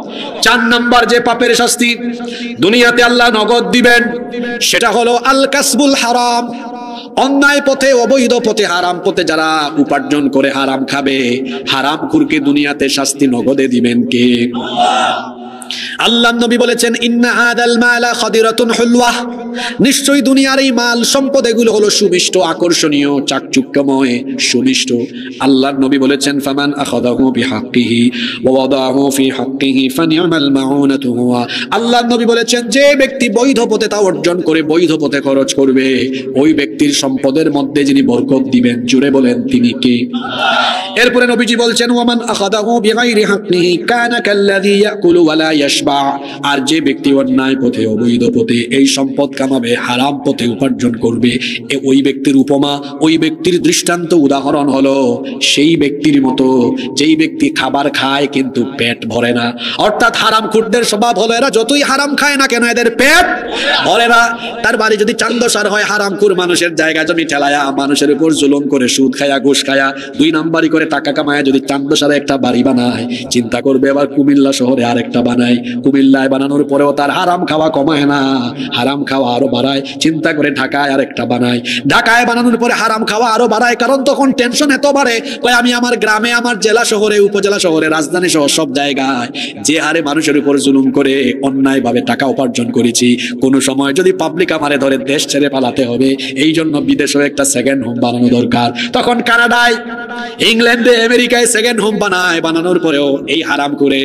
4 নাম্বার যে পাপের শাস্তি দুনিয়াতে আল্লাহ নগদ দিবেন, সেটা হলো আল কাসবুল হারাম। অন্যায় পথে, অবৈধ পথে, হারাম পথে যারা উপার্জন করে হারাম খাবে, হারাম খুরকে দুনিয়াতে শাস্তি নগদে দিবেন কে? আল্লাহ নবী বলেছেন, ইন্না হাদাল মালা খাদিরাতুন হুলওয়া, নিশ্চয়ই দুনিয়ার এই মাল সম্পদ এগুলো হলো সুমিষ্ট, আকর্ষণীয়, চাকচুক্যময়, সুমিষ্ট। আল্লাহ নবী বলেছেন, ফামান আখাযাহু বিহাক্কিহি ওয়া ওয়াদাহু ফি হাক্কিহি ফানি'মাল মাউনাতু হুয়া। আল্লাহ নবী বলেছেন, যে ব্যক্তি বৈধ পথে তা অর্জন করে বৈধ পথে খরচ করবে, ওই ব্যক্তির সম্পদের মধ্যে যিনি বরকত দিবেন, জুড়ে বলেন তিনি কে? এরপরে নবীজি বলছেন, ওয়ামান আখাযাহু বিগাইরি হাক্কিহি কানা কাল্লাযী ইয়াকুলু ওয়া লা ইয়াশবা। আর যে ব্যক্তি অন্যায় পথে, অবৈধ পথে এই সম্পদ কামাবে, হারাম পথে উপার্জন করবে, ওই ব্যক্তির উপমা, ওই ব্যক্তির দৃষ্টান্ত, উদাহরণ হলো সেই ব্যক্তির মতো যেই ব্যক্তি খাবার খায় কিন্তু পেট ভরে না। অর্থাৎ হারামখোরদের স্বভাব হলো এরা যতই হারাম খায় না কেন এদের পেট ভরে না। তার বাড়ি যদি চান্দসার হয়, হারামখোর মানুষের জায়গা জমি ঠেলায়া, মানুষের উপর জুলুম করে, সুদ খায়া, ঘুষ খায়া, 2 নাম্বারি করে টাকা কামায় যদি চান্দসারে একটা বাড়ি বানায়, চিন্তা করবে এবার কুমিল্লা শহরে আরেকটা বানায়। কুমিল্লায় বানানোর পরেও তার হারাম খাওয়া কমায় না, হারাম খাওয়া আরো বাড়ায়। চিন্তা করে ঢাকায় আরেকটা বানায়, ঢাকায় বানানোর পরে হারাম খাওয়া আরো বাড়ায়, কারণ তখন টেনশন এত বাড়ে, আমি আমার গ্রামে, আমার জেলা শহরে, উপজেলা শহরে, রাজধানী শহর সব জায়গায় যে হারে মানুষের উপর জুলুম করে অন্যায় ভাবে টাকা উপার্জন করেছি, কোন সময় যদি পাবলিক আমারে ধরে দেশ ছেড়ে পালাতে হবে, এই জন্য বিদেশেও একটা সেকেন্ড হোম বানানো দরকার। তখন কানাডায়, ইংল্যান্ডে, আমেরিকায় সেকেন্ড হোম বানায়, বানানোর পরেও এই হারাম করে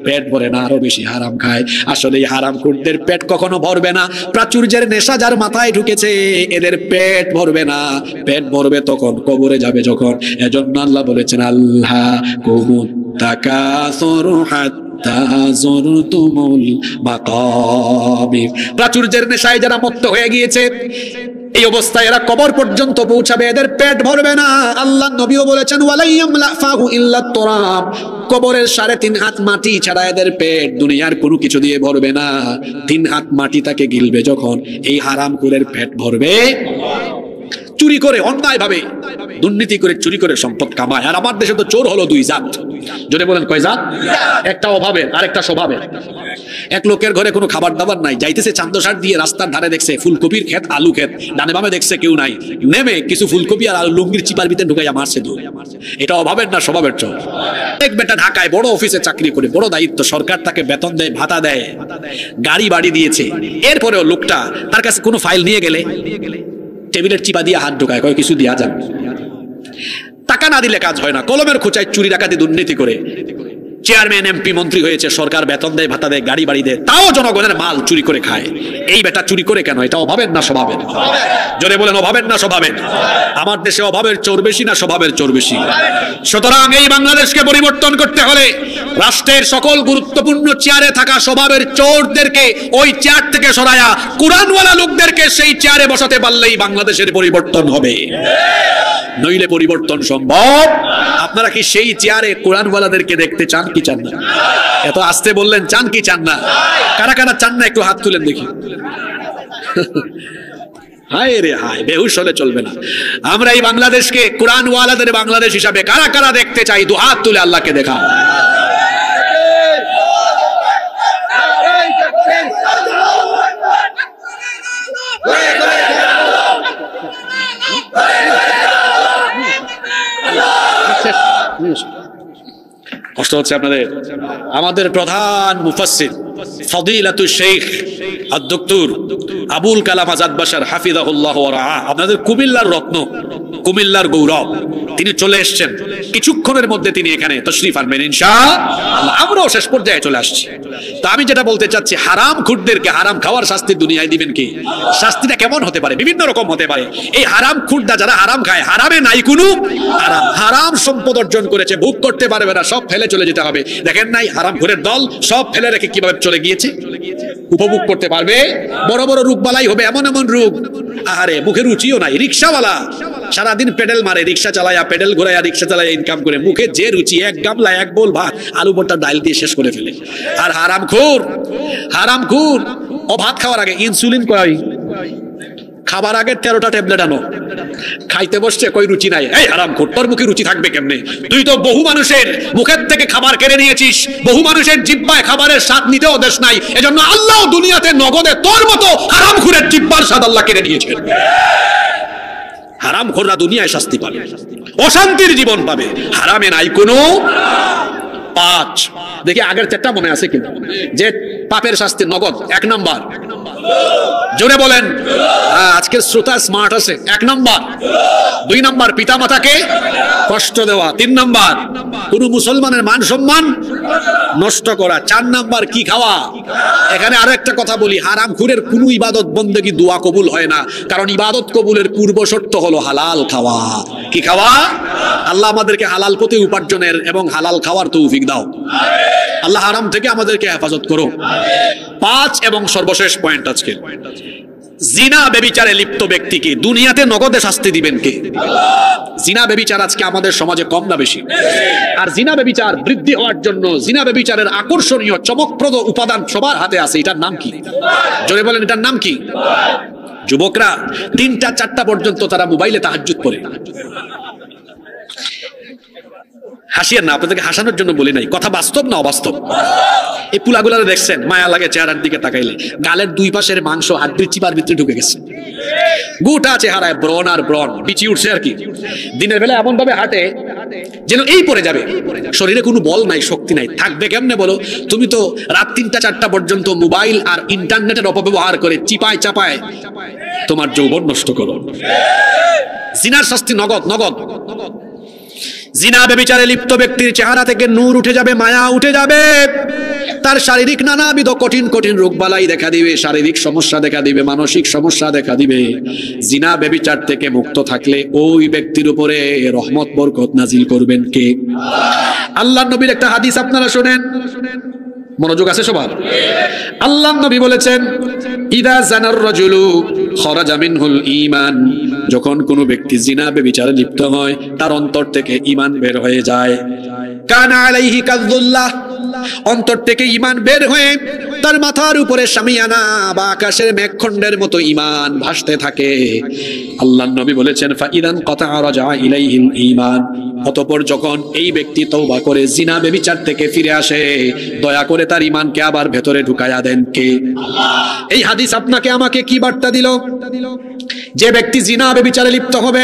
পেট ভরে না, আরো বেশি হারাম খায়। আসলে এই হারামখোরদের পেট কখনো ভরবে না। প্রাচুর্যের নেশা যার মাথায় ঢুকেছে, এদের পেট ভরবে না। পেট ভরবে তখন কবরে যাবে যখন। এজন্য আল্লাহ বলেছেন, আল্লাহ কুমুত তাকাসুরু হাত্তা যুরতুমুল মাকাবির। প্রাচুর্যের নেশায় যারা মত্ত হয়ে গিয়েছে, এই অবস্থায় এরা কবর পর্যন্ত পৌঁছাবে, এদের পেট ভরবে না। আল্লাহ নবীও বলেছেন, ওয়ালাইয়ামলা ফাহু ইল্লা তুরাব, কবরের 3.5 হাত মাটি ছাড়া এদের পেট দুনিয়ার কোনো কিছু দিয়ে ভরবে না। 3 হাত মাটি তাকে গিলবে যখন, এই হারামখোরের পেট ভরবে। চুরি করে, অন্যায় ভাবে দুর্নীতি করে, চুরি করে সম্পদ কামায়। আর আমার দেশে তো চোর হলো 2 জাত। যদি বলেন কয় জাত? একটা অভাবের, আরেকটা স্বভাবের। এক লোকের ঘরে কোনো খাবার দাবার নাই, যাইতেছে চান্দসার দিয়ে, রাস্তার ধারে দেখছে ফুলকপির ক্ষেত, আলু ক্ষেত, ডানে বামে দেখছে কেউ নাই, নেমে কিছু ফুলকপি আর আলু লুঙ্গির চিপার ভিতরে ঢুকাইয়া মারছে। এটা অভাবের না স্বভাবের চোর? এক বেটা ঢাকায় বড় অফিসে চাকরি করে, বড় দায়িত্ব, সরকার তাকে বেতন দেয়, ভাতা দেয়, গাড়ি বাড়ি দিয়েছে। এরপরেও লোকটা তার কাছে কোনো ফাইল নিয়ে গেলে টেবিলের চিপা দিয়ে হাত ঢোকায়, কয় কিছু দেয়া যাবে। টাকা না দিলে কাজ হয় না। কলমের খোঁচায় চুরি ডাকাতি দুর্নীতি করে চেয়ারম্যান, এমপি, মন্ত্রী হয়েছে, সরকার বেতন দেয়, ভাতা দেয়, গাড়ি বাড়ি দেয়, তাও জনগণের মাল চুরি করে খায়। এই বেটা চুরি করে কেন? এটা অভাবের না স্বভাবের? জোরে বলেন, অভাবের না স্বভাবের? আমার দেশে অভাবের চোর বেশি না স্বভাবের চোর বেশি? সুতরাং এই বাংলাদেশকে পরিবর্তন করতে হলে রাষ্ট্রের সকল গুরুত্বপূর্ণ চেয়ারে থাকা স্বভাবের চোরদেরকে ওই চেয়ার থেকে সরায়া কুরআনওয়ালা লোকদেরকে সেই চেয়ারে বসাতে পারলেই বাংলাদেশের পরিবর্তন হবে, নইলে পরিবর্তন সম্ভব। আপনারা কি সেই চেয়ারে কোরআনওয়ালাদেরকে দেখতে চান কি চান না? এত আস্তে বললেন, চান কি চান না? কারা কারা চান না একটু হাত তুলেন দেখি। হায় রে হায়, বেহুশ হলে চলবে না। আমরা এই বাংলাদেশকে কোরআন ওয়ালাদের বাংলাদেশ হিসাবে কারা কারা দেখতে চাই? দু হাত তুলে আল্লাহকে দেখা। কষ্ট হচ্ছে আপনাদের? আমাদের প্রধান মুফাসসির ফদিলাতুল শেখ আদ-দক্তর আবুল কালাম আজাদ বাশার হাফিজাহুল্লাহ ওয়া রাআ, আপনাদের কুমিল্লার রত্ন, কুমিল্লার গৌরব, তিনি চলে এসেছেন। কিছুক্ষণের মধ্যে তিনি এখানে তশরিফ আনবেন ইনশাআল্লাহ। আমরাও শেষ পর্যায়ে চলে আসছি। তো আমি যেটা বলতে চাচ্ছি, হারাম খুরদেরকে হারাম খাওয়ার শাস্তি দুনিয়ায় দিবেন কি? শাস্তিটা কেমন হতে পারে? বিভিন্ন রকম হতে পারে। এই হারাম খুরদা যারা হারাম খায়, হারামে নাই কোনো হারাম, হারাম সম্পদ অর্জন করেছে, ভোগ করতে পারবে না, সব ফেলে চলে যেতে হবে। দেখেন নাই হারাম খুরের দল সব ফেলে রেখে কিভাবে চলে গিয়েছে? উপভোগ করতে পারবে? বড় বড় রোগ বালাই হবে, এমন এমন রোগ, আহারে মুখে রুচিও নাই। রিক্সাওয়ালা সারাদিন পেডেল মারে, রিক্সা চালায়া, পেডেল ঘোরায়া, রিক্সা চালায়া ইনকাম করে, মুখে যে রুচি, এক গামলা এক বোল ভাত আলু ভর্তা ডাল দিয়ে শেষ করে ফেলে। আর হারামখোর, হারামখোর ও ভাত খাওয়ার আগে ইনসুলিন কয়, খাবার আগে 13টা ট্যাবলেট আনো, খাইতে বসছে কই রুচি নাই। এই হারামখোর, তোর মুখে রুচি থাকবে কেমনে? তুই তো বহু মানুষের মুখের থেকে খাবার কেড়ে নিয়েছিস, বহু মানুষের জিহ্বায় খাবারের স্বাদ নিতেও দেশ নাই। এজন্য আল্লাহ দুনিয়াতে নগদে তোর মতো হারামখোরের জিহ্বার স্বাদ আল্লাহ কেড়ে নিয়েছেন। হারামখোররা দুনিয়ায় শাস্তি পাবে, অশান্তির জীবন পাবে, হারামে নাই কোনো। 5 দেখি আগের 4টা মনে আছে কিনা, যে পাপের শাস্তি নগদ। 1 নাম্বার, জোরে বলেন। আজকের শ্রোতা স্মার্ট আছে। 1 নাম্বার। 2 নাম্বার, পিতা মাতাকে কষ্ট দেওয়া। 3 নাম্বার, কোন মুসলমানের মান সম্মান নষ্ট করা। 4 নাম্বার, কি খাওয়া। এখানে আরো একটা কথা বলি, হারামখোরের কোনো ইবাদত বন্দেগী দোয়া কবুল হয় না, কারণ ইবাদত কবুলের পূর্ব শর্ত হলো হালাল খাওয়া। কি খাওয়া? আল্লাহ আমাদেরকে হালাল পথে উপার্জনের এবং হালাল খাওয়ার তৌফিক দাও। আল্লাহ হারাম থেকে আমাদেরকে হেফাজত করো। 5 এবং সর্বশেষ পয়েন্ট আজকে, জিনা ব্যভিচারে লিপ্ত ব্যক্তিকে দুনিয়াতে নগদে শাস্তি দিবেন কে? জিনা ব্যভিচার আজকে আমাদের সমাজে কম না বেশি? আর জিনা ব্যভিচার বৃদ্ধি হওয়ার জন্য জিনা ব্যভিচারের আকর্ষণীয় চমকপ্রদ উপাদান সবার হাতে আছে। এটার নাম কি? জোরে বলেন, এটার নাম কি? যুবকরা 3টা 4টা পর্যন্ত তারা মোবাইলে তাহাজ্জুদ পড়ে। হাসিয়েন না, আপনাদেরকে হাসানোর জন্য বলি নাই, কথা বাস্তব না অবাস্তব। এই পুলাগুলারে দেখছেন, মায়া লাগে চেহারার দিকে তাকাইলে। গালের 2 পাশের মাংস হাড্ডির চিপার ভিতরে ঢুকে গেছে, গোটা চেহারায় ব্রণ আর ব্রণ বিচি উঠছে আর কি। দিনের বেলা এমন ভাবে হাঁটে যেন এই পড়ে যাবে, শরীরে কোনো বল নাই, শক্তি নাই। থাকবে কেমনে বলো? তুমি তো রাত 3টা 4টা পর্যন্ত মোবাইল আর ইন্টারনেটের অপব্যবহার করে চিপায় চাপায় তোমার যৌবন নষ্ট করো। জিনার শাস্তি নগদ, নগদ। জিনা ব্যভিচারে লিপ্ত ব্যক্তির চেহারা থেকে নূর উঠে যাবে, মায়া উঠে যাবে, তার শারীরিক নানাবিধ কঠিন কঠিন রোগবালাই দেখা দিবে, শারীরিক সমস্যা দেখা দিবে, মানসিক সমস্যা দেখা দিবে। জিনা ব্যভিচার থেকে মুক্ত থাকলে ওই ব্যক্তির উপরে রহমত বরকত নাজিল করবেন কে? আল্লাহর নবীর একটা হাদিস আপনারা শুনেন, মনোযোগ আছে সবার? আল্লাহর নবী বলেছেন, ইদা জানার রাজুলু খরাজা মিনহুল ঈমান, যখন কোন ব্যক্তি জিনা ব্যভিচারে লিপ্ত হয় তার অন্তর থেকে ঈমান বের হয়ে যায়। কানা আলাইহি কাযুল্লাহ, অন্তর থেকে ঈমান বের হয়ে তার মাথার উপরে শামিয়ানা বা আকাশের মেঘখণ্ডের মতো ঈমান ভাসতে থাকে। আল্লাহর নবী বলেছেন, ফাইদান কাতা রাজা ইলাইহিল ঈমান, অতঃপর যখন এই ব্যক্তি তওবা করে জিনা ব্যভিচার থেকে ফিরে আসে, দয়া করে তার ঈমানকে আবার ভেতরে ঢুকায়া দেন কে? এই হাদিস আপনাকে আমাকে কি বার্তা দিল? যে ব্যক্তি জিনা ব্যভিচারে লিপ্ত হবে,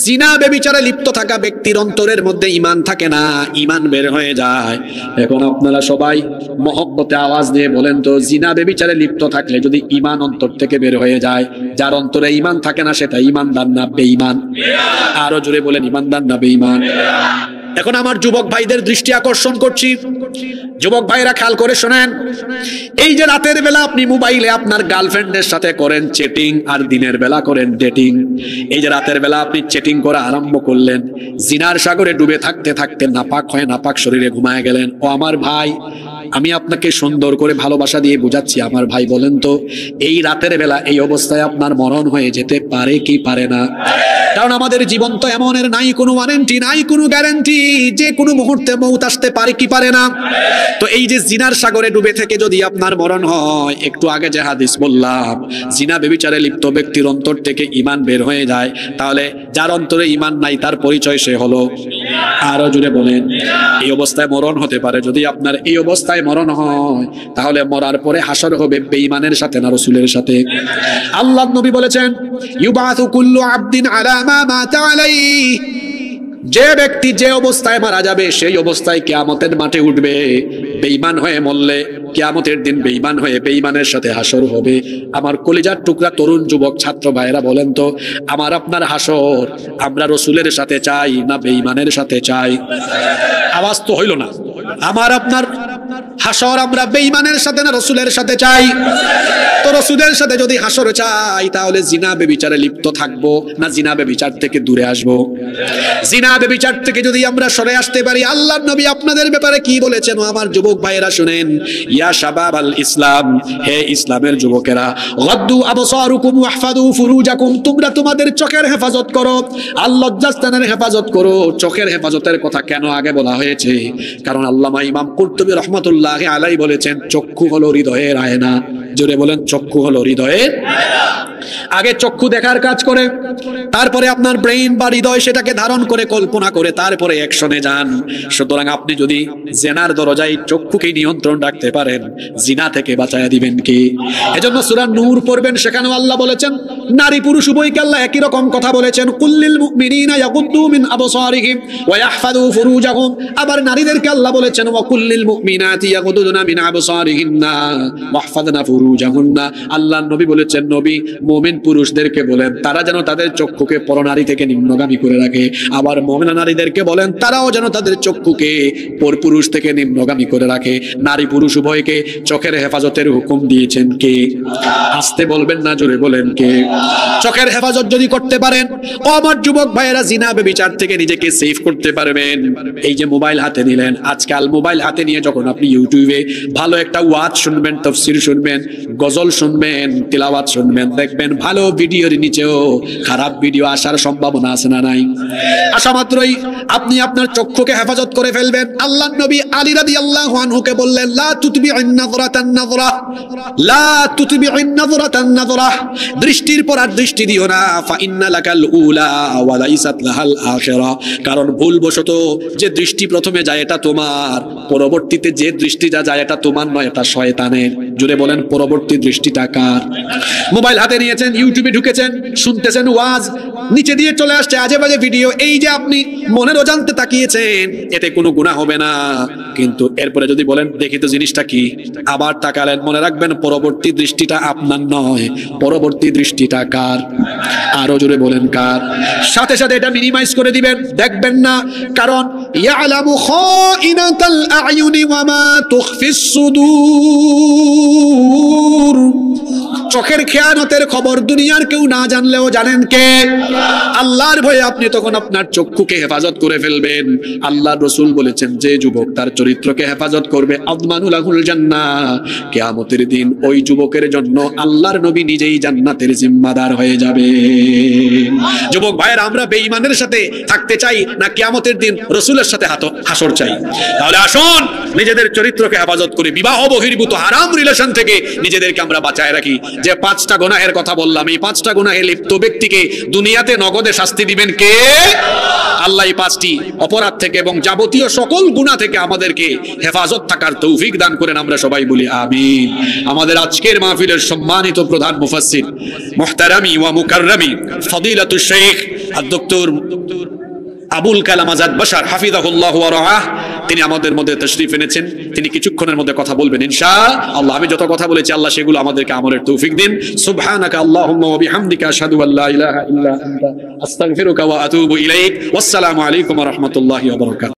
জিনা ব্যভিচারে লিপ্ত থাকা ব্যক্তির অন্তরের মধ্যে ঈমান থাকে না, ঈমান বের হয়ে যায়। এখন আপনারা সবাই মহব্বতে আওয়াজ দিয়ে বলেন তো, জিনা ব্যভিচারে লিপ্ত থাকলে যদি ঈমান অন্তর থেকে বের হয়ে যায়, যার অন্তরে ঈমান থাকে না সেটা ঈমানদার না বেঈমান? আরো জোরে বলেন, ঈমানদার না বেঈমান? এখন আমার যুবক ভাইদের দৃষ্টি আকর্ষণ করছি, যুবক ভাইরা খেয়াল করে শোনেন। এই যে রাতের বেলা আপনি মোবাইলে আপনার গার্লফ্রেন্ডের সাথে করেন চ্যাটিং, আর দিনের বেলা করেন ডেটিং, এই যে রাতের বেলা আপনি চ্যাটিং করা আরম্ভ করলেন, জিনার সাগরে ডুবে থাকতে থাকতে নাপাক হয়ে নাপাক শরীরে ঘুমায় গেলেন। ও আমার ভাই, আমি আপনাকে সুন্দর করে ভালোবাসা দিয়ে বোঝাচ্ছি আমার ভাই, বলেন তো এই রাতের বেলা এই অবস্থায় আপনার মরণ হয়ে যেতে পারে কি পারে না? কারণ আমাদের জীবন তো এমনের নাই কোনো ওয়ারেন্টি, নাই কোনো গ্যারান্টি, যে কোনো মুহূর্তে মৌত আসতে পারে কি পারে না? তো এই যে জিনার সাগরে ডুবে থেকে যদি আপনার মরণ হয়, একটু আগে যে হাদিস বললাম, জিনা ব্যভিচারে লিপ্ত ব্যক্তির অন্তর থেকে ঈমান বের হয়ে যায়, তাহলে যার অন্তরে ঈমান নাই তার পরিচয় সে হলো, আরো জুড়ে বলেন, এই অবস্থায় মরণ হতে পারে। যদি আপনার এই অবস্থায় মরণ হয়, তাহলে মরার পরে হাসর হবে বেঈমানের সাথে না রাসূলের সাথে? আল্লাহর নবী বলেছেন, ইউবাথু কুল্লু আবদিন আলা মা মাতা আলাইহি, যে ব্যক্তি যে অবস্থায় মারা যাবে সেই অবস্থায় কিয়ামতের মাঠে উঠবে। বেঈমান হয়ে মরলে কিয়ামতের দিন বেঈমান হয়ে বেঈমানের সাথে হাসর হবে। আমার কলিজার টুকরা তরুণ যুবক ছাত্র ভাইরা, বলেন তো আমার আপনার হাসর আমরা রাসূলের সাথে চাই না বেঈমানের সাথে চাই? আওয়াজ তো হইল না। আমার আপনার হাসর আমরা বেঈমানের সাথে না রাসূলের সাথে চাই? তো রাসূলের সাথে যদি হাসর চাই, তাহলে জিনা ব্যভিচারে লিপ্ত থাকবো না জিনা ব্যভিচার থেকে দূরে আসবো? জিনা ব্যভিচার থেকে যদি আমরা সরে আসতে পারি, আল্লাহর নবী আপনাদের ব্যাপারে কি বলেছেন আমার যুবক ভাইয়েরা শুনেন, ইয়া শাবাবাল ইসলাম, হে ইসলামের যুবকেরা, গাদ্দু আবসারুকুম ওয়াহফাদু ফুরুজাকুম, তোমরা তোমাদের চোখের হেফাজত করো, আল্লাহর লজ্জাস্থানের হেফাজত করো। চোখের হেফাজতের কথা কেন আগে বলা হয়েছে? কারণ আল্লামা ইমাম কুরতুবী রাহমাতুল্লাহি আলাইহি বলেছেন, চক্ষু হলো হৃদয়ের আয়না। জোরে বলেন, চক্ষু হলো হৃদয়ের আগে চক্ষু দেখার কাজ করে, তারপরে আপনার ব্রেইন বা হৃদয় সেটাকে ধারণ করে কল্পনা করে তারপরে অ্যাকশনে যান। সুতরাং আপনি যদি জেনার দরজায় চক্ষুকে নিয়ন্ত্রণ রাখতে পারেন, জিনা থেকে বাঁচায়া দিবেন কি? এজন্য সূরা নূর পড়বেন, সেখানেও আল্লাহ বলেছেন, নারী পুরুষ উভয়কে আল্লাহ একই রকম কথা বলেছেন, কুল্লিল মুমিনিনা ইয়াগুদ্দু মিন আবসারিহিম ওয়া ইয়াহফাযু ফুরুজাহুম। আবার নারীদেরকে আল্লাহ বলেছেন, ওয়া কুল্লিল মুমিনাতি ইয়াগুদ্দুনা মিন আবসারিহিন্না ওয়া ইয়াহফাযনা ফুরুজাহুন্না। আল্লাহর নবী বলেছেন, নবী মুমিন পুরুষদেরকে বলেন তারা যেন তাদের চক্ষুকে পরনারী থেকে নিম্নগামী করে রাখে। আবার মুমিনা নারীদেরকে বলেন তারাও যেন তাদের চক্ষুকে পরপুরুষ থেকে নিম্নগামী করে রাখে। নারী পুরুষ উভয়কে চোখের হেফাজতের হুকুম দিয়েছেন কে? আসতে বলবেন না, জোরে বলেন কে? চোখের হেফাজত যদি করতে পারেন, ও আমার যুবক ভাইয়েরা, জিনা ব্যভিচার থেকে নিজেকে সেভ করতে পারবেন। এই যে মোবাইল হাতে নিলেন, আজকাল মোবাইল হাতে নিয়ে যখন আপনি ইউটিউবে ভালো একটা ওয়াজ শুনবেন, তাফসীর শুনবেন, গজল শুনবেন, তিলাওয়াত শুনবেন, দেখবেন ভালো ভিডিওর নিচেও খারাপ ভিডিও আসার সম্ভাবনা আছে না নাই? আসা মাত্রই আপনি আপনার চক্ষুকে হেফাজত করে ফেলবেন। আল্লাহর নবী আলী রাদিয়াল্লাহু আনহুকে বললেন, লা তুতবি'ন নাযরাতান নাযরা, লা তুতবি'ন নাযরাতান নাযরা, দৃষ্টির পর আর দৃষ্টি দিও না, ফা ইন্না লাকাল উলা ওয়া লাইসাত লাহাল আখিরা, কারণ ভুলবশত যে দৃষ্টি প্রথমে যায় এটা তোমার, পরবর্তীতে যে দৃষ্টিটা যায় এটা তোমার নয়, এটা শয়তানের। জুড়ে বলেন, পরবর্তী দৃষ্টিটা কার? মোবাইল হাতে নিয়েছেন, ইউটিউবে ঢুকেছেন, শুনতেছেন ওয়াজ, নিচে দিয়ে চলে আসছে আজে বাজে ভিডিও, এই যে আপনি মনের অজান্তে তাকিয়েছেন, এতে কোনো গুনাহ হবে না। কিন্তু এরপরে যদি বলেন দেখি তো জিনিসটা কি, আবার তাকালেন, মনে রাখবেন পরবর্তী দৃষ্টিটা আপনার নয়, পরবর্তী দৃষ্টিটা কার? আরো জোরে বলেন কার? সাথে সাথে এটা মিনিমাইজ করে দিবেন, দেখবেন না, কারণ ইয়ালামু খাইনাতাল আয়ুনি ওয়া মা তুখফিস সুদূর, চোখের খেয়ানতের খবর দুনিয়ার কেউ না জানলেও জানেন কে? আল্লাহর ভয়ে আপনি তখন আপনার চক্ষুকে হেফাজত করে ফেলবেন। আল্লাহর রাসূল বলেছেন, যে যুবক তার চরিত্রকে হেফাজত করবে, আযমানু লাহুল জান্নাহ, কিয়ামতের দিন ওই যুবকের জন্য আল্লাহর নবী নিজেই জান্নাতের জিম্মাদার হয়ে যাবে। যুবক ভাইয়েরা, আমরা বেঈমানের সাথে থাকতে চাই না কিয়ামতের দিন রাসূলের সাথে হাসর চাই? তাহলে আসুন নিজেদের চরিত্রকে হেফাজত করে বিবাহ বহির্ভূত হারাম রিলেশন থেকে নিজেদেরকে আমরা বাঁচায় রাখি। যে 5টা গুনাহের কথা বললাম, এই 5টা গুনাহে লিপ্ত ব্যক্তিকে দুনিয়াতে নগদে শাস্তি দিবেন কে? আল্লাহ। এই 5টি অপরাধ থেকে এবং যাবতীয় সকল গুনাহ থেকে আমাদেরকে হেফাজত থাকার তৌফিক দান করেন, আমরা সবাই বলি আমিন। আমাদের আজকের মাহফিলের সম্মানিত প্রধান মুফাসসির মুহতারামি ওয়া মুকাররামি ফদিলাতুশ শাইখ আদ-ডক্টর আবুল কালাম আজাদ বাশার হাফিজাহুল্লাহ ওয়া রাআহ, তিনি আমাদের মধ্যে তাশরীফ এনেছেন। তিনি কিছুক্ষণের মধ্যে কথা বলবেন ইনশাআল্লাহ। আমি যত কথা বলেছি আল্লাহ সেগুলো আমাদেরকে আমলের তৌফিক দিন। সুবহানাকা আল্লাহুম্মা ওয়া বিহামদিকা আশহাদু আল্লা ইলাহা ইল্লা আনতা আস্তাগফিরুকা ওয়া আতুবু ইলাইক। ওয়াসসালামু আলাইকুম ওয়া রাহমাতুল্লাহি ওয়া বারাকাতুহু।